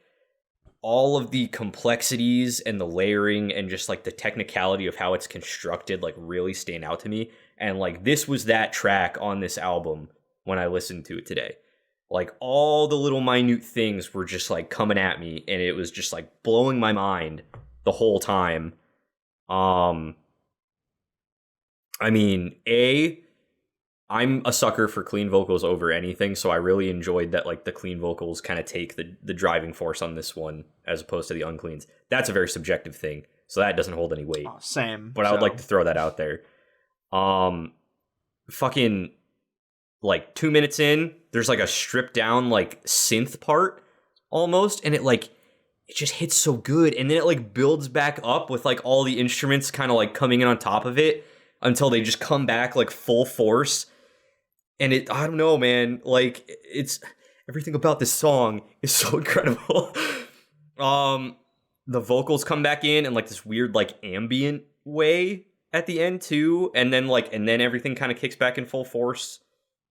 all of the complexities and the layering and just, like, the technicality of how it's constructed, like, really stand out to me. And, like, this was that track on this album when I listened to it today. Like, all the little minute things were just, like, coming at me, and it was just, like, blowing my mind the whole time. I mean, I'm a sucker for clean vocals over anything, so I really enjoyed that, like, the clean vocals kind of take the driving force on this one, as opposed to the uncleans. That's a very subjective thing, so that doesn't hold any weight. Oh, same. But I would like to throw that out there. Fucking, like, 2 minutes in, there's, like, a stripped down, like, synth part, almost, and it just hits so good, and then it, like, builds back up with, like, all the instruments kind of, like, coming in on top of it, until they just come back, like, full force. And I don't know, man, like, it's, everything about this song is so incredible. The vocals come back in like, this weird, like, ambient way at the end, too, and then everything kind of kicks back in full force.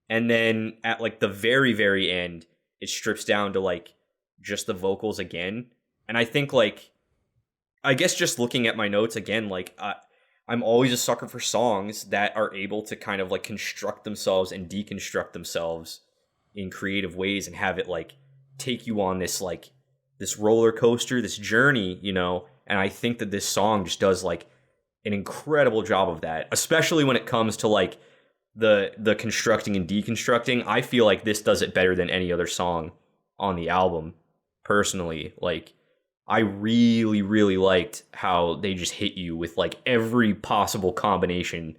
And then at, like, the very, very end, it strips down to, like, just the vocals again. And I think, like, I guess just looking at my notes again, like, I'm always a sucker for songs that are able to kind of, like, construct themselves and deconstruct themselves in creative ways and have it, like, take you on this, like, this roller coaster, this journey, you know? And I think that this song just does, like, an incredible job of that, especially when it comes to, like, the constructing and deconstructing. I feel like this does it better than any other song on the album, personally. Like, I really, really liked how they just hit you with, like, every possible combination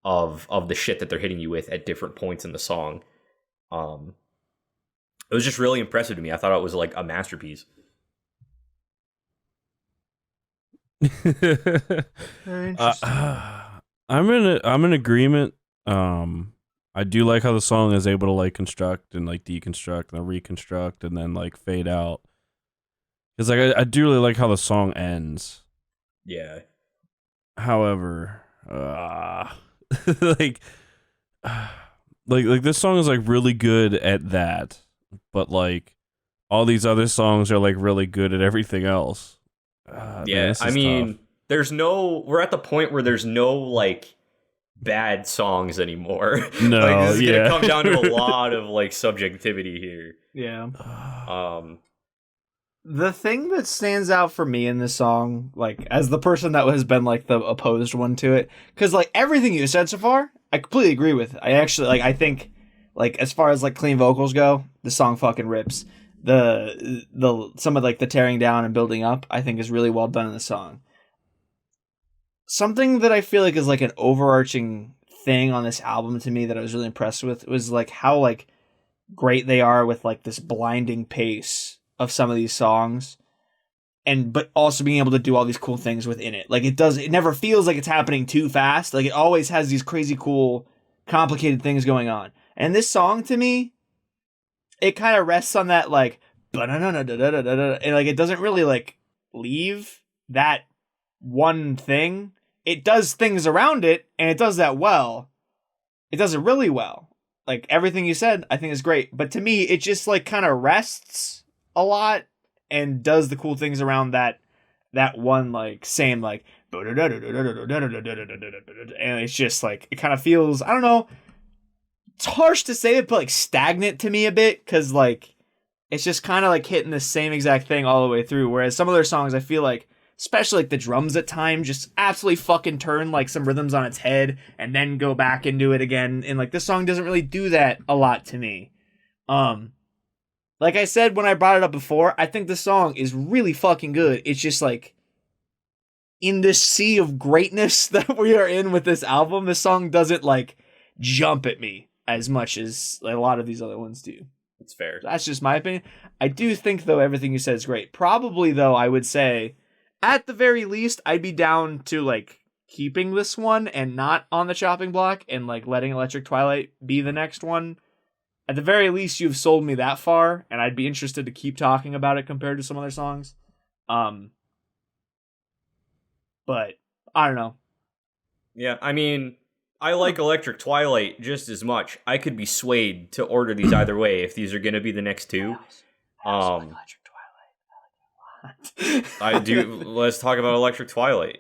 of the shit that they're hitting you with at different points in the song. It was just really impressive to me. I thought it was, like, a masterpiece. Very interesting. I'm in agreement. I do like how the song is able to, like, construct and, like, deconstruct and reconstruct and then, like, fade out. Because, like, I do really like how the song ends. Yeah. However, like this song is, like, really good at that, but, like, all these other songs are, like, really good at everything else. Yeah, I mean, tough. We're at the point where there's no, like, bad songs anymore. No, like, this is gonna come down to a lot of, like, subjectivity here. Yeah. The thing that stands out for me in this song, like, as the person that has been, like, the opposed one to it, because, like, everything you said so far, I completely agree with. I actually, like, I think, like, as far as, like, clean vocals go, the song fucking rips. Some of, like, the tearing down and building up, I think, is really well done in the song. Something that I feel like is, like, an overarching thing on this album to me that I was really impressed with was, like, how, like, great they are with, like, this blinding pace of some of these songs, but also being able to do all these cool things within it. Like, it never feels like it's happening too fast. Like, it always has these crazy cool, complicated things going on. And this song, to me, it kind of rests on that, like, and, like, it doesn't really, like, leave that one thing. It does things around it, and it does that well. It does it really well. Like, everything you said, I think is great. But to me, it just, like, kind of rests a lot and does the cool things around that one, like, same, like, and it's just, like, it kind of feels, I don't know, it's harsh to say it, but, like, stagnant to me a bit, because, like, it's just kind of, like, hitting the same exact thing all the way through, whereas some of their songs, I feel like, especially, like, the drums at times just absolutely fucking turn, like, some rhythms on its head and then go back into it again, and, like, this song doesn't really do that a lot to me. Like I said when I brought it up before, I think the song is really fucking good. It's just, like, in this sea of greatness that we are in with this album, the song doesn't, like, jump at me as much as, like, a lot of these other ones do. It's fair. That's just my opinion. I do think, though, everything you said is great. Probably, though, I would say, at the very least, I'd be down to, like, keeping this one and not on the chopping block and, like, letting Electric Twilight be the next one. At the very least, you've sold me that far, and I'd be interested to keep talking about it compared to some other songs. But, I don't know. Yeah, I mean, I like Electric Twilight just as much. I could be swayed to order these either way if these are going to be the next two. I also like Electric Twilight. I do. Let's talk about Electric Twilight.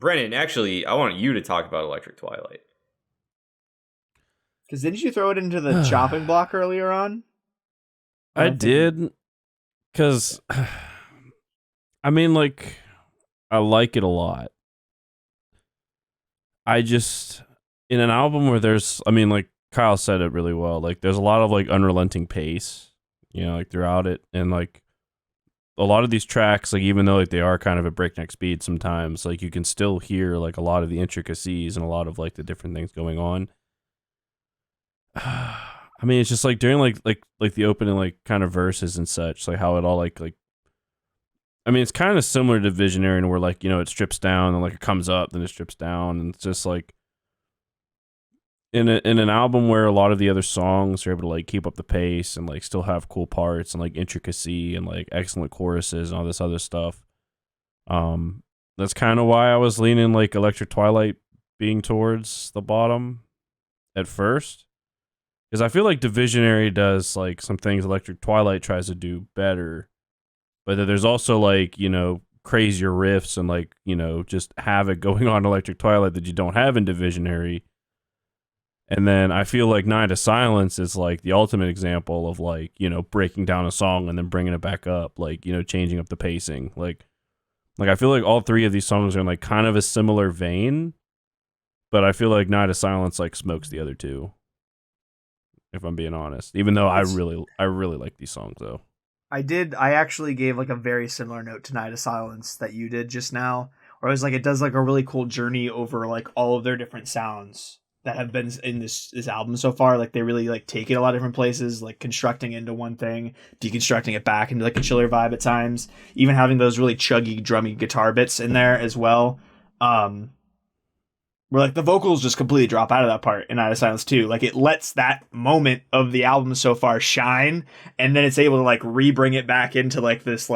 Brennan, actually, I want you to talk about Electric Twilight. Because didn't you throw it into the chopping block earlier on? I did. Because, I mean, like, I like it a lot. I just, in an album where there's, I mean, like, Kyle said it really well. Like, there's a lot of, like, unrelenting pace, you know, like, throughout it. And, like, a lot of these tracks, like, even though, like, they are kind of at breakneck speed sometimes, like, you can still hear, like, a lot of the intricacies and a lot of, like, the different things going on. I mean, it's just, like, during, like the opening, like, kind of verses and such, like, how it all, like, I mean, it's kind of similar to Visionary, and where, like, you know, it strips down and, like, it comes up, then it strips down, and it's just like in an album where a lot of the other songs are able to, like, keep up the pace and, like, still have cool parts and, like, intricacy and, like, excellent choruses and all this other stuff. That's kind of why I was leaning, like, Electric Twilight being towards the bottom at first, because I feel like Divisionary does, like, some things Electric Twilight tries to do better. But there's also, like, you know, crazier riffs and, like, you know, just havoc going on in Electric Twilight that you don't have in Divisionary. And then I feel like Night of Silence is, like, the ultimate example of, like, you know, breaking down a song and then bringing it back up, like, you know, changing up the pacing. Like I feel like all three of these songs are in, like, kind of a similar vein, but I feel like Night of Silence, like, smokes the other two, if I'm being honest. Even though I really like these songs, though. I actually gave, like, a very similar note to Night of Silence that you did just now, where I was like, it does, like, a really cool journey over, like, all of their different sounds that have been in this album so far. Like, they really, like, take it a lot of different places, like, constructing into one thing, deconstructing it back into, like, a chiller vibe at times, even having those really chuggy, drummy guitar bits in there as well. Where, like, the vocals just completely drop out of that part in Night of Silence too. Like, it lets that moment of the album so far shine, and then it's able to, like, re-bring it back into, like, this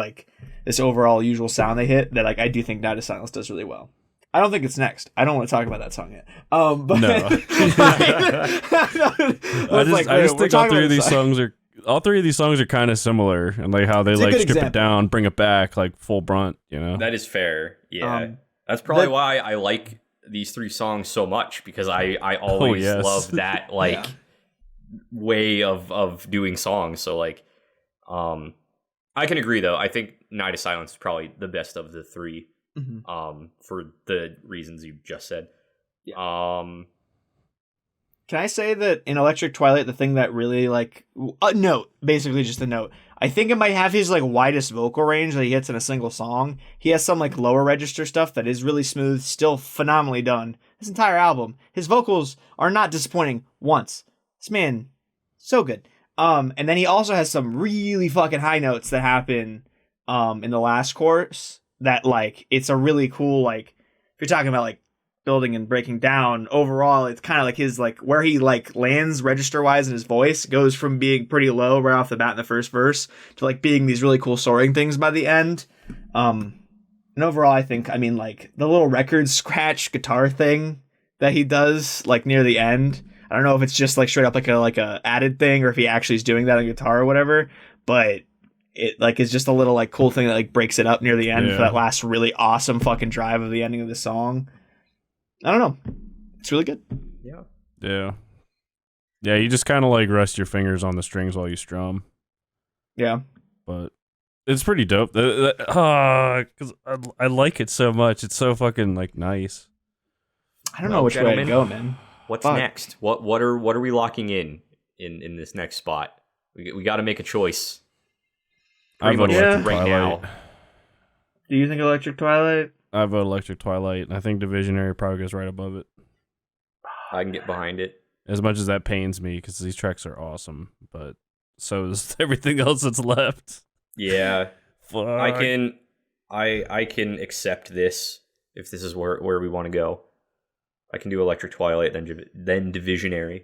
overall usual sound they hit that, like, I do think Night of Silence does really well. I don't think it's next. I don't want to talk about that song yet. But no. I just think all three of these songs are kind of similar, and, like, how they, like, strip it down, bring it back, like, full brunt, you know? That is fair. Yeah. That's probably why I like these three songs so much, because I always love that, like, way of doing songs. So, like, I can agree, though. I think Night of Silence is probably the best of the three, for the reasons you just said. Yeah. Can I say that in Electric Twilight, the thing that really, like, basically just a note, I think it might have his, like, widest vocal range that he hits in a single song. He has some, like, lower register stuff that is really smooth, still phenomenally done. This entire album, his vocals are not disappointing once. This man, so good. And then he also has some really fucking high notes that happen in the last chorus that, like, it's a really cool, like, if you're talking about, like, building and breaking down, overall it's kind of like his, like, where he, like, lands register wise in his voice goes from being pretty low right off the bat in the first verse to, like, being these really cool soaring things by the end. And overall, I think, I mean, like, the little record scratch guitar thing that he does, like, near the end, I don't know if it's just, like, straight up like a added thing or if he actually is doing that on guitar or whatever, but it, like, is just a little, like, cool thing that, like, breaks it up near the end for that last really awesome fucking drive of the ending of the song. I don't know. It's really good. Yeah. Yeah. Yeah, you just kind of, like, rest your fingers on the strings while you strum. Yeah. But it's pretty dope. Because I like it so much. It's so fucking, like, nice. I don't know which way to go, man. What's next? What are we locking in this next spot? We got to make a choice. I vote Electric right Twilight. now. Do you think Electric Twilight? I vote Electric Twilight, and I think Divisionary probably goes right above it. I can get behind it. As much as that pains me, because these tracks are awesome, but so is everything else that's left. Yeah. Fuck. I can accept this if this is where we want to go. I can do Electric Twilight, then Divisionary.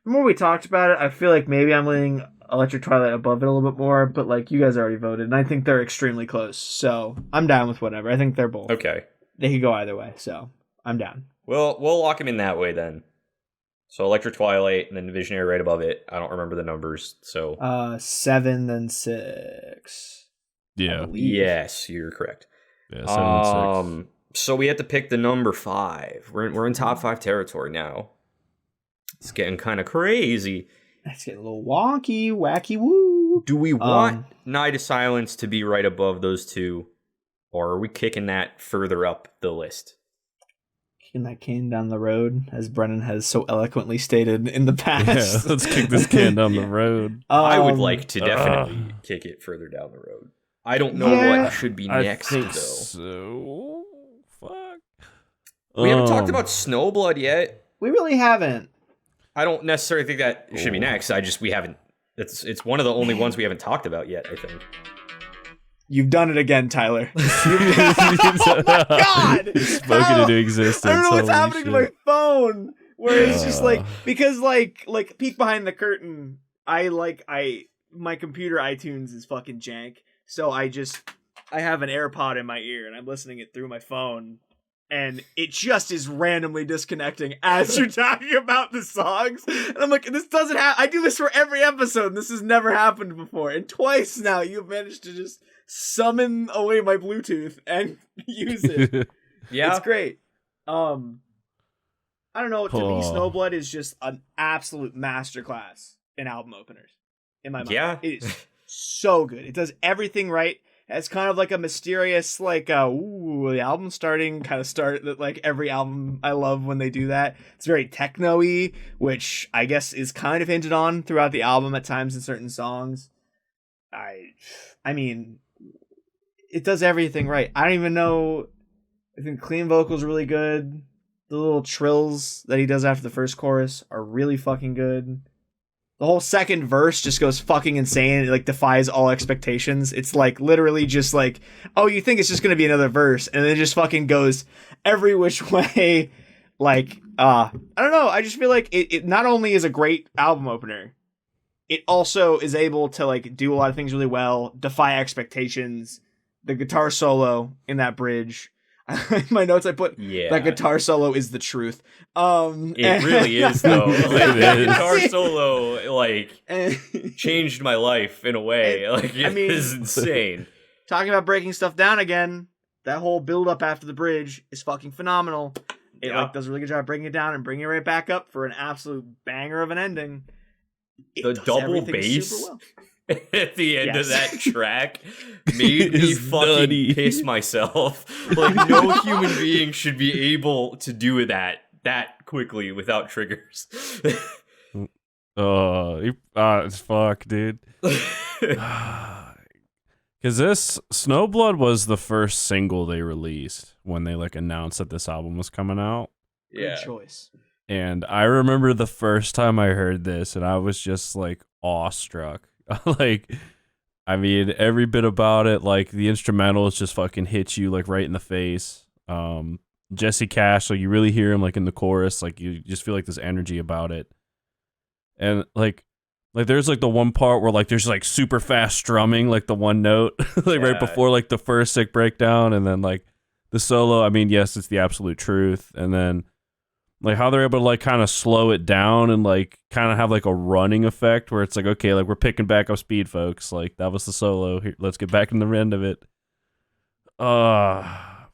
The more we talked about it, I feel like maybe I'm leaning Electric Twilight above it a little bit more, but, like, you guys already voted, and I think they're extremely close, so I'm down with whatever. I think they're both. Okay. They could go either way, so I'm down. We'll lock him in that way then. So Electric Twilight and then Visionary right above it. I don't remember the numbers, so 7 then 6. Yeah. Yes, you're correct. Yeah, 7 and 6. So we have to pick the number 5. We're in top 5 territory now. It's getting kind of crazy. It's getting a little wonky, wacky woo. Do we want Night of Silence to be right above those two, or are we kicking that further up the list? Kicking that can down the road, as Brennan has so eloquently stated in the past. Yeah, let's kick this can down the road. I would like to definitely kick it further down the road. I don't know what should be next, though. So, fuck. We haven't talked about Snowblood yet. We really haven't. I don't necessarily think that should be next. We haven't. It's one of the only ones we haven't talked about yet, I think. You've done it again, Tyler. Oh my God! Spoken into existence. I don't know what's happening to my phone. Where it's just like, because like peek behind the curtain. My computer iTunes is fucking jank, so I have an AirPod in my ear and I'm listening it through my phone. And it just is randomly disconnecting as you're talking about the songs. And I'm like, this doesn't happen. I do this for every episode, and this has never happened before. And twice now, you've managed to just summon away my Bluetooth and use it. Yeah. It's great. I don't know. To me, Snowblood is just an absolute masterclass in album openers. In my mind. Yeah. It is so good. It does everything right. It's kind of like a mysterious, the album's starting, kind of start that like every album I love when they do that. It's very techno-y, which I guess is kind of hinted on throughout the album at times in certain songs. I mean, it does everything right. I don't even know. I think clean vocals really good. The little trills that he does after the first chorus are really fucking good. The whole second verse just goes fucking insane. It like defies all expectations. It's like literally just like, oh, you think it's just gonna be another verse, and then it just fucking goes every which way. Like, I don't know. I just feel like it not only is a great album opener, it also is able to like do a lot of things really well, defy expectations. The guitar solo in that bridge. In my notes I put that guitar solo is the truth. It really is though. Like, the guitar solo changed my life in a way. It is insane. Talking about breaking stuff down again, that whole build up after the bridge is fucking phenomenal. It does a really good job breaking it down and bringing it right back up for an absolute banger of an ending. The double bass at the end of that track made me fucking piss myself. Like, no human being should be able to do that quickly without triggers. It's fuck, dude. Because this Snowblood was the first single they released when they like announced that this album was coming out. Good choice. And I remember the first time I heard this, and I was just like awestruck. Every bit about it, like the instrumentals just fucking hit you like right in the face. Jesse Cash, like you really hear him like in the chorus, like you just feel like this energy about it. And like there's like the one part where like there's like super fast strumming, like the one note, right before like the first sick breakdown, and then like the solo. I mean, yes, it's the absolute truth, and then like how they're able to like kind of slow it down and like kind of have like a running effect where it's like, okay, like we're picking back up speed, folks. Like that was the solo. Here, let's get back in the end of it.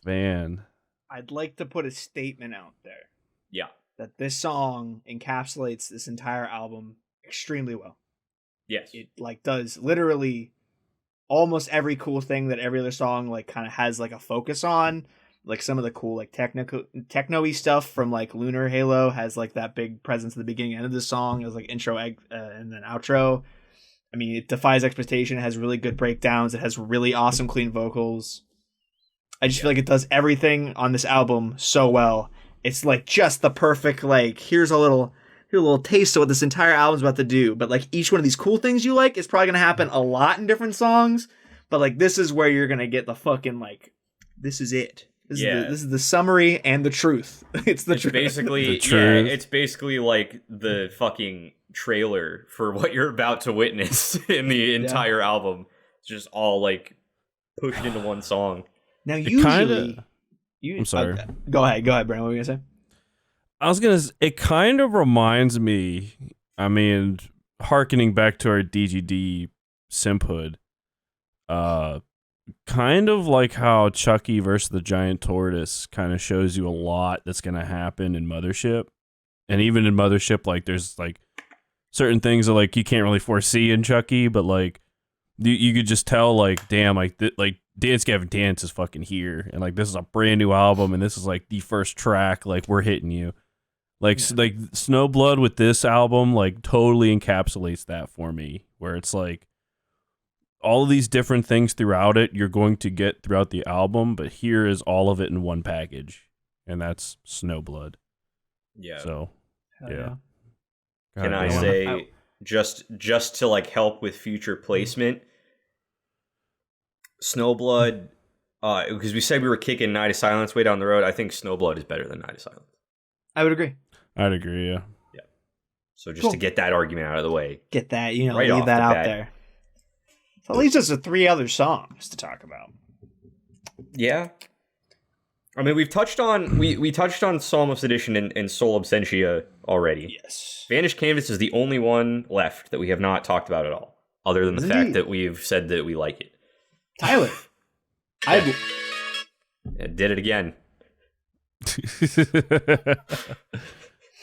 Man. I'd like to put a statement out there. Yeah. That this song encapsulates this entire album extremely well. Yes. It like does literally almost every cool thing that every other song like kind of has like a focus on. Like some of the cool like techno-y stuff from like Lunar Halo has like that big presence at the beginning and end of the song. It was like intro and then outro. I mean, it defies expectation. It has really good breakdowns. It has really awesome clean vocals. I just feel like it does everything on this album so well. It's like just the perfect like here's a little taste of what this entire album's about to do. But like each one of these cool things you like is probably gonna happen a lot in different songs. But like this is where you're gonna get the fucking like this is it. This is the summary and the truth. It's truth. Basically, the truth. It's basically like the fucking trailer for what you're about to witness in the entire album. It's just all like pushed into one song. Now, usually, I'm sorry. Go ahead, Brandon. What were you gonna say? It kind of reminds me, I mean, hearkening back to our DGD simphood, kind of like how Chucky versus the Giant Tortoise kind of shows you a lot that's going to happen in Mothership. And even in Mothership, like, there's, like, certain things that, like, you can't really foresee in Chucky, but, like, you could just tell, like, damn, like, Dance Gavin Dance is fucking here. And, like, this is a brand new album, and this is, like, the first track, like, we're hitting you. Like, like Snowblood with this album, like, totally encapsulates that for me, where it's, like, all of these different things throughout it you're going to get throughout the album, but here is all of it in one package, and that's Snowblood. Yeah. So, yeah. Can I say, just to, like, help with future placement, Snowblood, because we said we were kicking Night of Silence way down the road, I think Snowblood is better than Night of Silence. I would agree. I'd agree, yeah. Yeah. So just to get that argument out of the way. Get that, right, leave that out there. So at least there's 3 other songs to talk about. Yeah. I mean, we've touched on we touched on Psalmist Edition and Soul Absentia already. Yes. Vanished Canvas is the only one left that we have not talked about at all, other than the fact that we've said that we like it. Tyler, I did it again.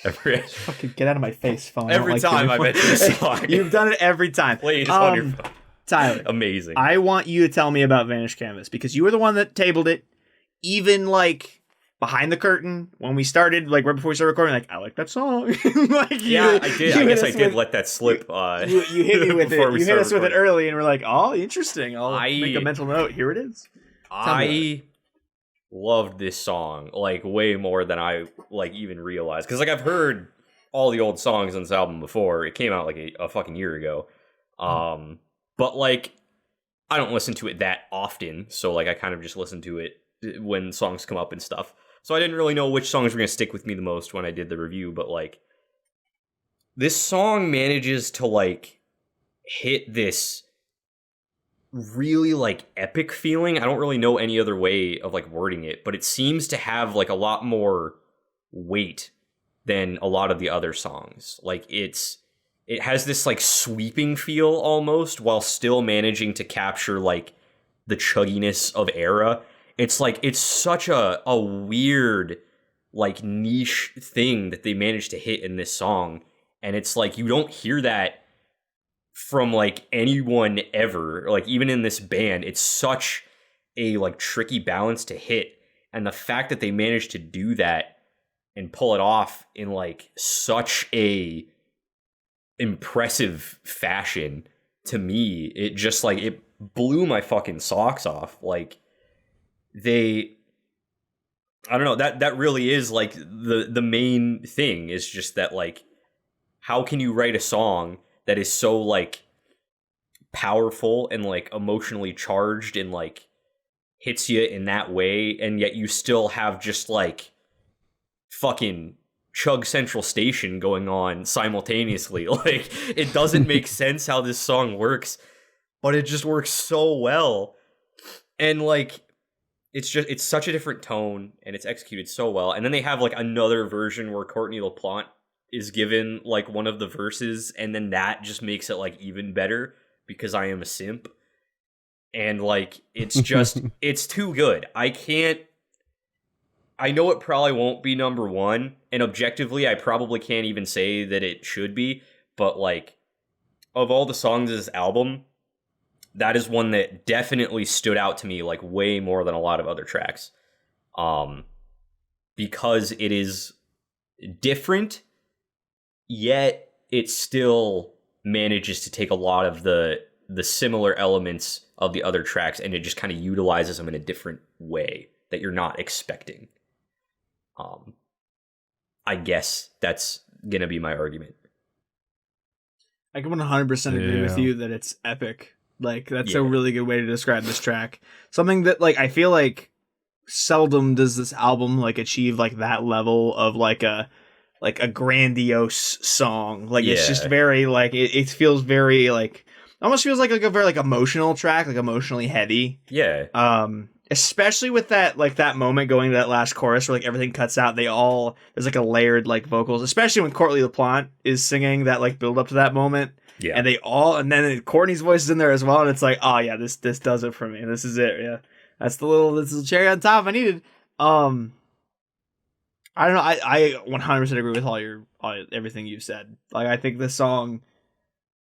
Fucking get out of my face, phone. Every time I mention this song. You've done it every time. Please, on your phone. Tyler. Amazing. I want you to tell me about Vanished Canvas, because you were the one that tabled it, even, like, behind the curtain, when we started, like, right before we started recording, like, I like that song. Like, I did. I guess I did let that slip. You hit me with it. You hit us with it early, and we're like, oh, interesting. I'll make a mental note. Here it is. I loved this song, like, way more than I, like, even realized. Because, like, I've heard all the old songs on this album before. It came out, like, a fucking year ago. But, like, I don't listen to it that often. So, like, I kind of just listen to it when songs come up and stuff. So I didn't really know which songs were going to stick with me the most when I did the review. But, like, this song manages to, like, hit this really, like, epic feeling. I don't really know any other way of, like, wording it, but it seems to have, like, a lot more weight than a lot of the other songs. Like, it has this, like, sweeping feel almost, while still managing to capture, like, the chugginess of Erra. It's like, it's such a weird, like, niche thing that they managed to hit in this song. And it's like, you don't hear that from, like, anyone ever. Like, even in this band, it's such a, like, tricky balance to hit. And the fact that they managed to do that and pull it off in, like, such a impressive fashion, to me, it just, like, it blew my fucking socks off. Like, I don't know, that really is, like, the main thing, is just that, like, how can you write a song that is so, like, powerful and, like, emotionally charged and, like, hits you in that way, and yet you still have just, like, fucking Chug Central Station going on simultaneously. Like, it doesn't make sense how this song works, but it just works so well. And, like, it's such a different tone, and it's executed so well. And then they have, like, another version where Courtney LaPlante is given, like, one of the verses, and then that just makes it, like, even better, because I am a simp. And, like, it's just it's too good. I know it probably won't be number one, and objectively, I probably can't even say that it should be, but, like, of all the songs of this album, that is one that definitely stood out to me, like, way more than a lot of other tracks. Because it is different, yet it still manages to take a lot of the similar elements of the other tracks, and it just kind of utilizes them in a different way that you're not expecting. I guess that's gonna be my argument. I can 100% agree with you that it's epic. Like, that's a really good way to describe this track. Something that, like, I feel like seldom does this album, like, achieve, like, that level of, like a grandiose song. Like, it's just very, like, it feels very, like, almost feels like a very, like, emotional track, like, emotionally heavy. Yeah. especially with that moment going to that last chorus where like everything cuts out. There's like a layered like vocals, especially when Courtney LaPlante is singing that like build up to that moment. Yeah. And then Courtney's voice is in there as well, and it's like, oh yeah, this does it for me. This is it. Yeah, that's the little cherry on top I needed. I don't know. I 100% agree with everything you've said. Like, I think this song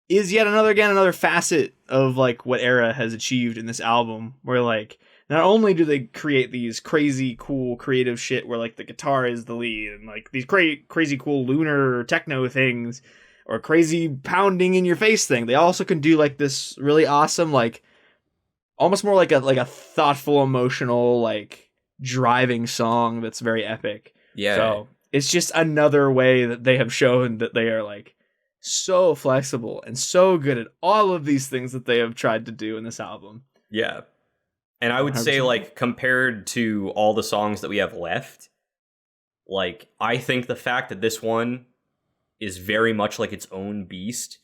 is yet another facet of like what Erra has achieved in this album, where like not only do they create these crazy cool creative shit where like the guitar is the lead and like these crazy cool lunar techno things or crazy pounding in your face thing, they also can do like this really awesome, like almost more like a thoughtful, emotional, like driving song that's very epic. Yeah. So it's just another way that they have shown that they are like so flexible and so good at all of these things that they have tried to do in this album. Yeah. And I would 100%. Say, like, compared to all the songs that we have left, like, I think the fact that this one is very much like its own beast,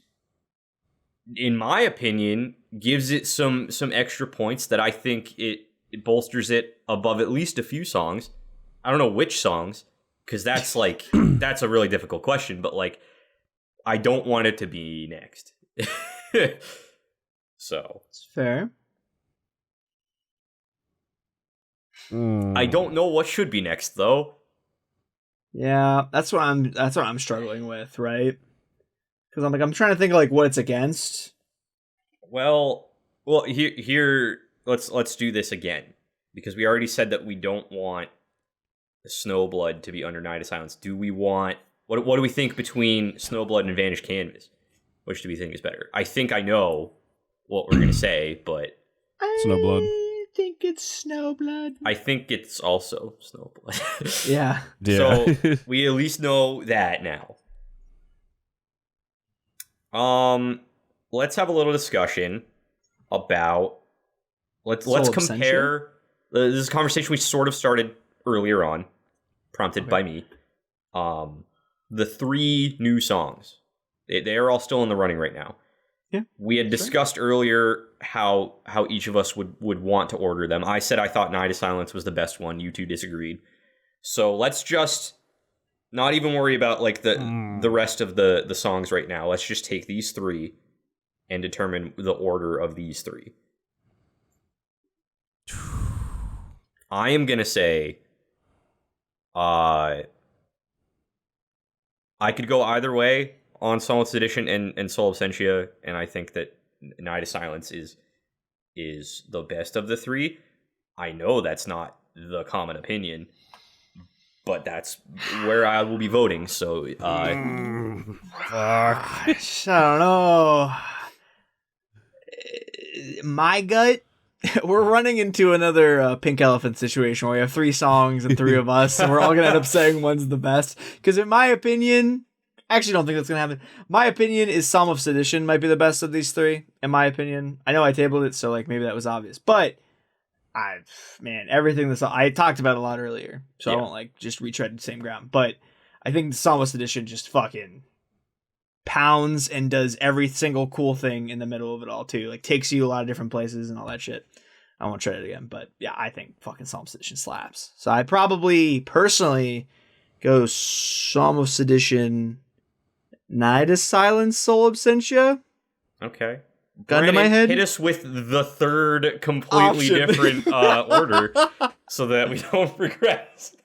in my opinion, gives it some extra points that I think it bolsters it above at least a few songs. I don't know which songs, because that's like that's a really difficult question, but like I don't want it to be next. So it's fair. I don't know what should be next though. Yeah, that's what I'm struggling with, right? Because I'm trying to think of like what it's against. Well, here let's do this again, because we already said that we don't want Snowblood to be under Night of Silence. Do we want what do we think between Snowblood and Vanished Canvas? Which do we think is better? I think I know what we're gonna say, but Snowblood. I think it's Snowblood. I think it's also Snowblood. Yeah. So we at least know that now. Let's have a little discussion about let's compare. This is a conversation we sort of started earlier on, prompted by me. The 3 new songs, they are all still in the running right now. Yeah, we had discussed earlier how each of us would want to order them. I said I thought Night of Silence was the best one. You two disagreed. So let's just not even worry about like the rest of the songs right now. Let's just take these 3 and determine the order of these 3. I am gonna say I could go either way on Psalmist Edition and Soul Absentia, and I think that Night of Silence is the best of the 3. I know that's not the common opinion, but that's where I will be voting. So, I don't know. My gut, we're running into another Pink Elephant situation where we have 3 songs and 3 of us, and we're all gonna end up saying one's the best. Because in my opinion, I actually don't think that's gonna happen. My opinion is Psalmist Edition might be the best of these 3. In my opinion, I know I tabled it, so like maybe that was obvious, but everything I talked about a lot earlier, so yeah. I won't like just retread the same ground. But I think the Psalmist Edition just fucking pounds and does every single cool thing in the middle of it all too. Like takes you a lot of different places and all that shit. I won't try it again, but yeah, I think fucking Psalmist Edition slaps. So I probably personally go Psalmist Edition, Night of Silence, Soul Absentia. Okay. Gun to my head. Hit us with the third completely different order so that we don't regress.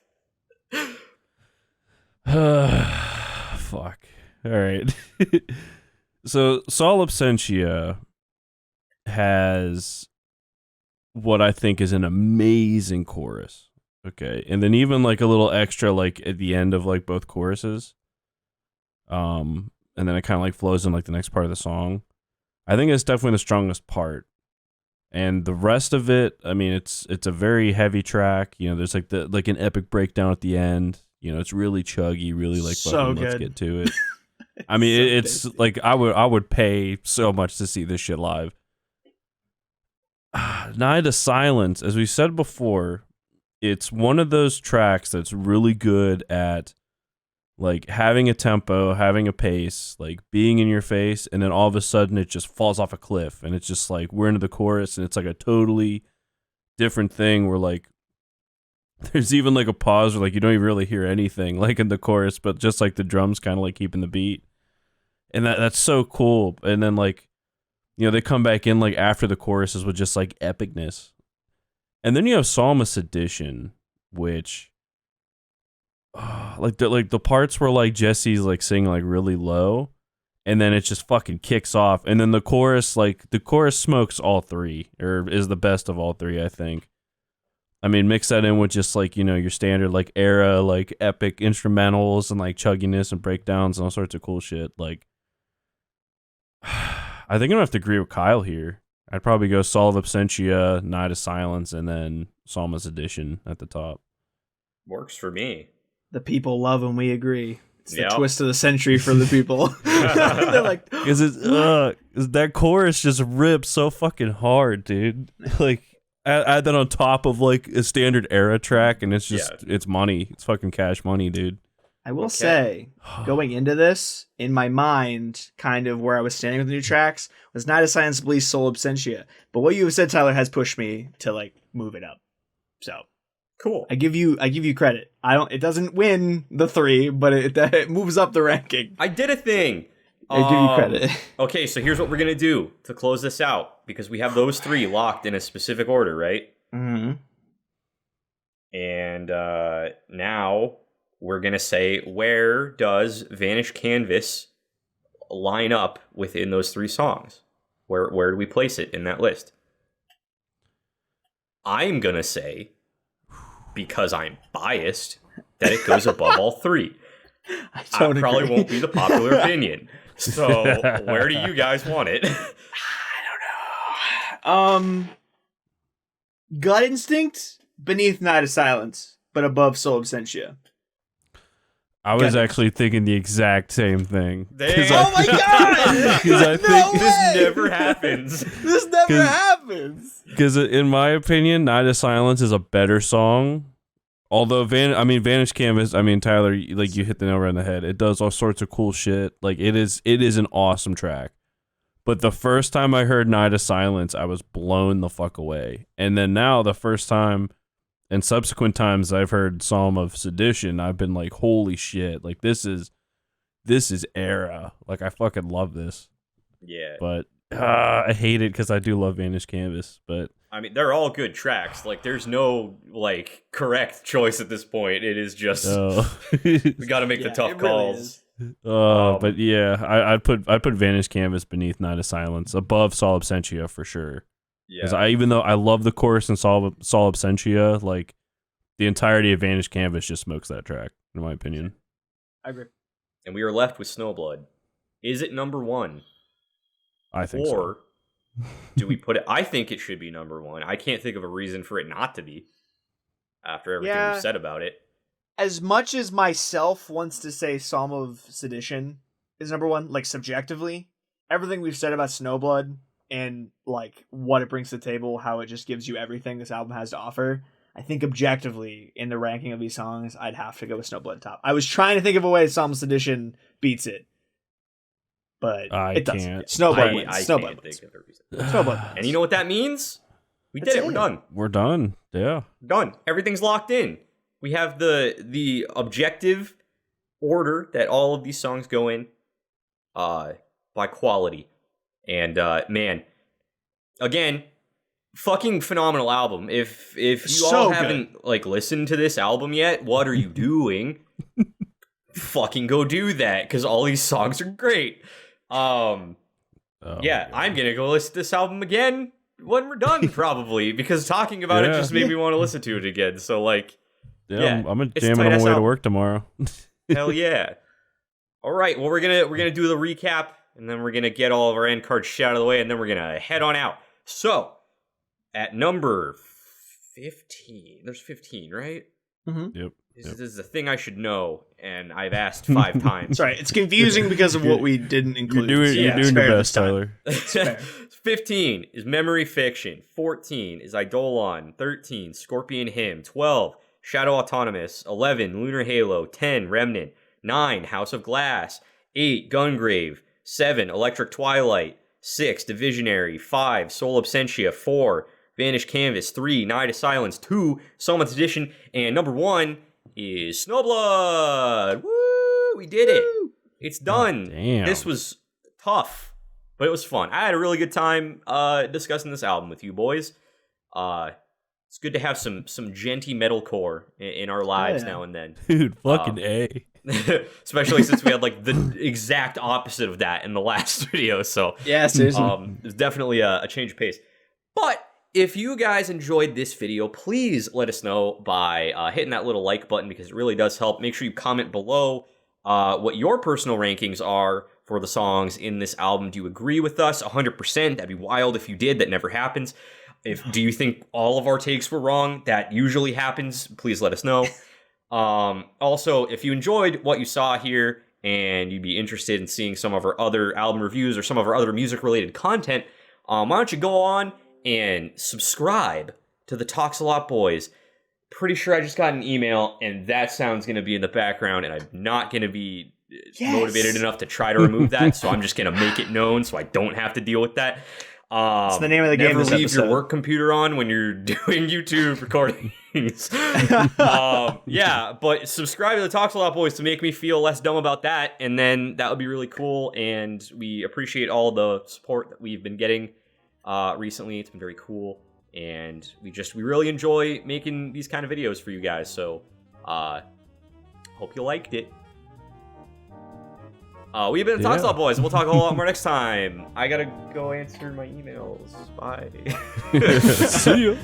Fuck. All right. So Soul Absentia has what I think is an amazing chorus. Okay. And then even like a little extra like at the end of like both choruses. And then it kind of like flows in like the next part of the song. I think it's definitely the strongest part. And the rest of it, I mean, it's a very heavy track. You know, there's like an epic breakdown at the end. You know, it's really chuggy, really like so fucking good. Let's get to it. I mean, it's like I would pay so much to see this shit live. Night of Silence, as we said before, it's one of those tracks that's really good at like having a tempo, having a pace, like being in your face, and then all of a sudden it just falls off a cliff, and it's just like we're into the chorus, and it's like a totally different thing where like there's even like a pause where like you don't even really hear anything like in the chorus, but just like the drums kind of like keeping the beat, and that's so cool. And then like, you know, they come back in like after the choruses with just like epicness, and then you have Psalmist Edition, which like the parts where like Jesse's like singing like really low, and then it just fucking kicks off, and then the chorus smokes all three, or is the best of all three, I think. I mean, mix that in with just like, you know, your standard like Erra, like epic instrumentals and like chugginess and breakdowns and all sorts of cool shit. Like, I think I'm gonna have to agree with Kyle here. I'd probably go Sol of Absentia, Night of Silence, and then Psalmist Edition at the top. Works for me. The people love when we agree. It's the twist of the century for the people. They're like, because that chorus just rips so fucking hard, dude. Like, add that on top of like a standard Erra track, and it's just it's money. It's fucking cash money, dude. I will say, going into this, in my mind, kind of where I was standing with the new tracks was Night of Silence, Bleach, Sol Absentia. But what you have said, Tyler, has pushed me to like move it up. So cool. I give you credit. It doesn't win the 3, but it moves up the ranking. I did a thing. I give you credit. Okay, so here's what we're gonna do to close this out, because we have those 3 locked in a specific order, right? Mm-hmm. And now we're gonna say, where does Vanished Canvas line up within those 3 songs? Where do we place it in that list? I'm gonna say, because I'm biased, that it goes above all 3. I probably won't be the popular opinion. So, where do you guys want it? I don't know. Gut instinct beneath Night of Silence, but above Sol Absentia. I was actually thinking the exact same thing. Oh my god! Because I think this never happens. This never happens. Because in my opinion, Night of Silence is a better song. Although Vanished Canvas, Tyler, like you hit the nail right on the head. It does all sorts of cool shit. Like it is an awesome track. But the first time I heard Night of Silence, I was blown the fuck away. And then now the first time and subsequent times I've heard Psalm of Sedition, I've been like, holy shit, like this is Erra. Like I fucking love this. Yeah. But I hate it because I do love Vanished Canvas, but I mean, they're all good tracks. Like, there's no, like, correct choice at this point. It is just, we got to make the tough calls. But yeah, I'd put Vanished Canvas beneath Night of Silence, above Sol Absentia for sure. Yeah. Even though I love the chorus in Sol Absentia, like, the entirety of Vanished Canvas just smokes that track, in my opinion. I agree. And we are left with Snowblood. Is it number 1? I think so. Or do we put it? I think it should be number 1. I can't think of a reason for it not to be, after everything we've said about it. As much as myself wants to say Psalm of Sedition is number 1, like subjectively, everything we've said about Snowblood and like what it brings to the table, how it just gives you everything this album has to offer, I think objectively in the ranking of these songs, I'd have to go with Snowblood top. I was trying to think of a way Psalm of Sedition beats it, but it doesn't. Snowblood wins. Snowblood wins. Snowblood wins. And you know what that means? We did it. We're done. We're done. Yeah. Done. Everything's locked in. We have the objective order that all of these songs go in by quality. And man, again, fucking phenomenal album. If you all haven't like listened to this album yet, what are you doing? Fucking go do that, because all these songs are great. I'm gonna go listen to this album again when we're done, probably, because talking about it just made me want to listen to it again. So like, I'm gonna jam it on my way to work tomorrow. Hell yeah! All right, well we're gonna do the recap, and then we're gonna get all of our end cards shit out of the way, and then we're gonna head on out. So at number 15, there's 15, right? Mm-hmm. Yep. This is a thing I should know, and I've asked 5 times. Sorry, it's confusing because of what we didn't include. You're doing your best, Tyler. 15 is Memory Fiction. 14 is Eidolon. 13, Scorpion Hymn. 12, Shadow Autonomous. 11, Lunar Halo. 10, Remnant. 9, House of Glass. 8, Gungrave. 7, Electric Twilight. 6, Divisionary. 5, Sol Absentia. 4, Vanished Canvas. 3, Night of Silence. 2, Psalmist Edition. And number 1 is Snowblood. Woo! We did it. It's done. Damn. This was tough, but it was fun. I had a really good time discussing this album with you boys. It's good to have some genty metalcore in our lives now and then. Dude, fucking A. Especially since we had like the exact opposite of that in the last video. So yeah, seriously. There's definitely a change of pace. But if you guys enjoyed this video, please let us know by hitting that little like button, because it really does help. Make sure you comment below what your personal rankings are for the songs in this album. Do you agree with us 100%? That'd be wild if you did. That never happens. Do you think all of our takes were wrong? That usually happens. Please let us know. Also, if you enjoyed what you saw here and you'd be interested in seeing some of our other album reviews or some of our other music-related content, why don't you go on and subscribe to the Talks A Lot Boys. Pretty sure I just got an email, and that sound's going to be in the background, and I'm not going to be motivated enough to try to remove that, so I'm just going to make it known so I don't have to deal with that. It's the name of the game. Never leave your work computer on when you're doing YouTube recordings. Yeah, but subscribe to the Talks A Lot Boys to make me feel less dumb about that, and then that would be really cool. And we appreciate all the support that we've been getting recently. It's been very cool, and we really enjoy making these kind of videos for you guys. So, hope you liked it. We've been the Talks A Lot Boys. We'll talk a whole lot more next time. I gotta go answer my emails. Bye. See ya.